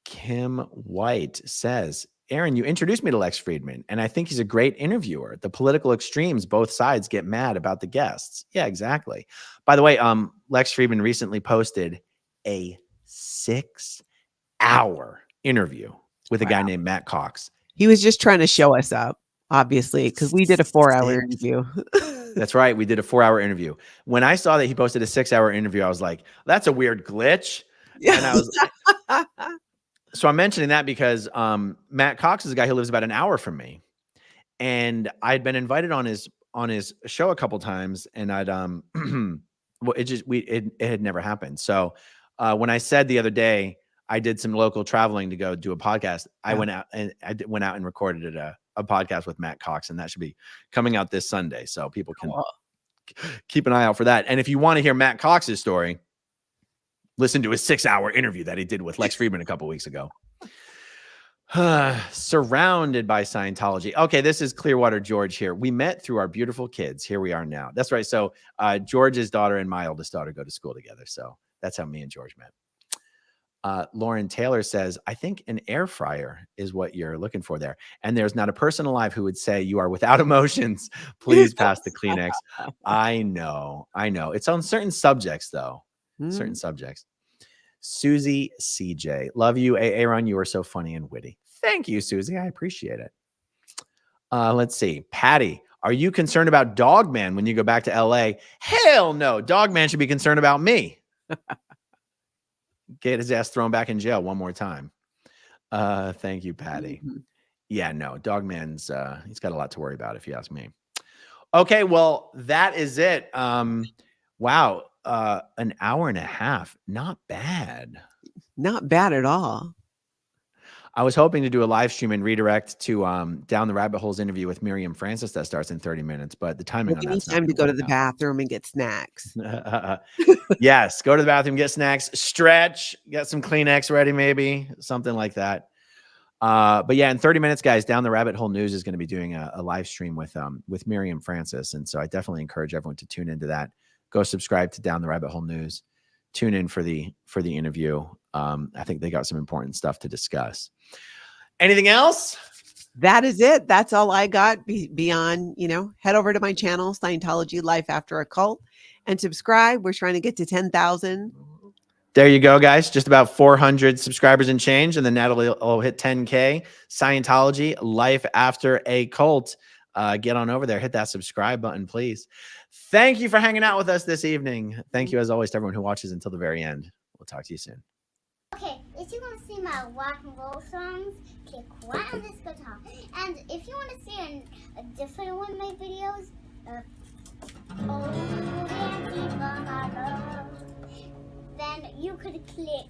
Kim White says, Aaron, you introduced me to Lex Friedman, and I think he's a great interviewer. The political extremes, both sides get mad about the guests. Yeah, exactly. By the way, Lex Friedman recently posted a 6-hour interview with a guy named Matt Cox. He was just trying to show us up, obviously, because we did a 4-hour interview. That's right. We did a 4-hour interview. When I saw that he posted a 6-hour interview, I was like, that's a weird glitch. Yeah. And I was so I'm mentioning that because Matt Cox is a guy who lives about an hour from me. And I'd been invited on his show a couple times, and I'd well, it had never happened. So when I said the other day I did some local traveling to go do a podcast, I went out and recorded a podcast with Matt Cox, and that should be coming out this Sunday. So people can keep an eye out for that. And if you want to hear Matt Cox's story, listen to his 6-hour interview that he did with Lex Friedman a couple weeks ago. Surrounded by Scientology. Okay, this is Clearwater George here. We met through our beautiful kids. Here we are now. That's right. So George's daughter and my oldest daughter go to school together. So that's how me and George met. Lauren Taylor says, I think an air fryer is what you're looking for there. And there's not a person alive who would say you are without emotions. Please pass the Kleenex. I know. It's on certain subjects, though. Certain subjects. Susie CJ, love you, Aaron. You are so funny and witty. Thank you, Susie. I appreciate it. Let's see. Patty, are you concerned about Dogman when you go back to LA? Hell no. Dogman should be concerned about me. Get his ass thrown back in jail one more time. Thank you, Patty. Yeah, no. Dogman's he's got a lot to worry about, if you ask me. Okay, well, that is it. Wow. An hour and a half. Not bad. Not bad at all. I was hoping to do a live stream and redirect to Down the Rabbit Hole's interview with Miriam Francis that starts in 30 minutes, but the timing on We need that's not time to gonna go to the work bathroom and get snacks. out. Yes, go to the bathroom, get snacks, stretch, get some Kleenex ready, maybe something like that. But yeah, in 30 minutes, guys, Down the Rabbit Hole News is going to be doing a live stream with Miriam Francis, and so I definitely encourage everyone to tune into that. Go subscribe to Down the Rabbit Hole News. Tune in for the interview. I think they got some important stuff to discuss. Anything else? That is it. That's all I got. Beyond, head over to my channel, Scientology Life After a Cult, and subscribe. We're trying to get to 10,000. There you go, guys. Just about 400 subscribers and change, and then Natalie will hit 10K. Scientology Life After a Cult. Get on over there. Hit that subscribe button, please. Thank you for hanging out with us this evening. Thank you, as always, to everyone who watches until the very end. We'll talk to you soon. Okay, if you want to see my rock and roll songs, click right on this guitar. And if you want to see a different one of my videos, then you could click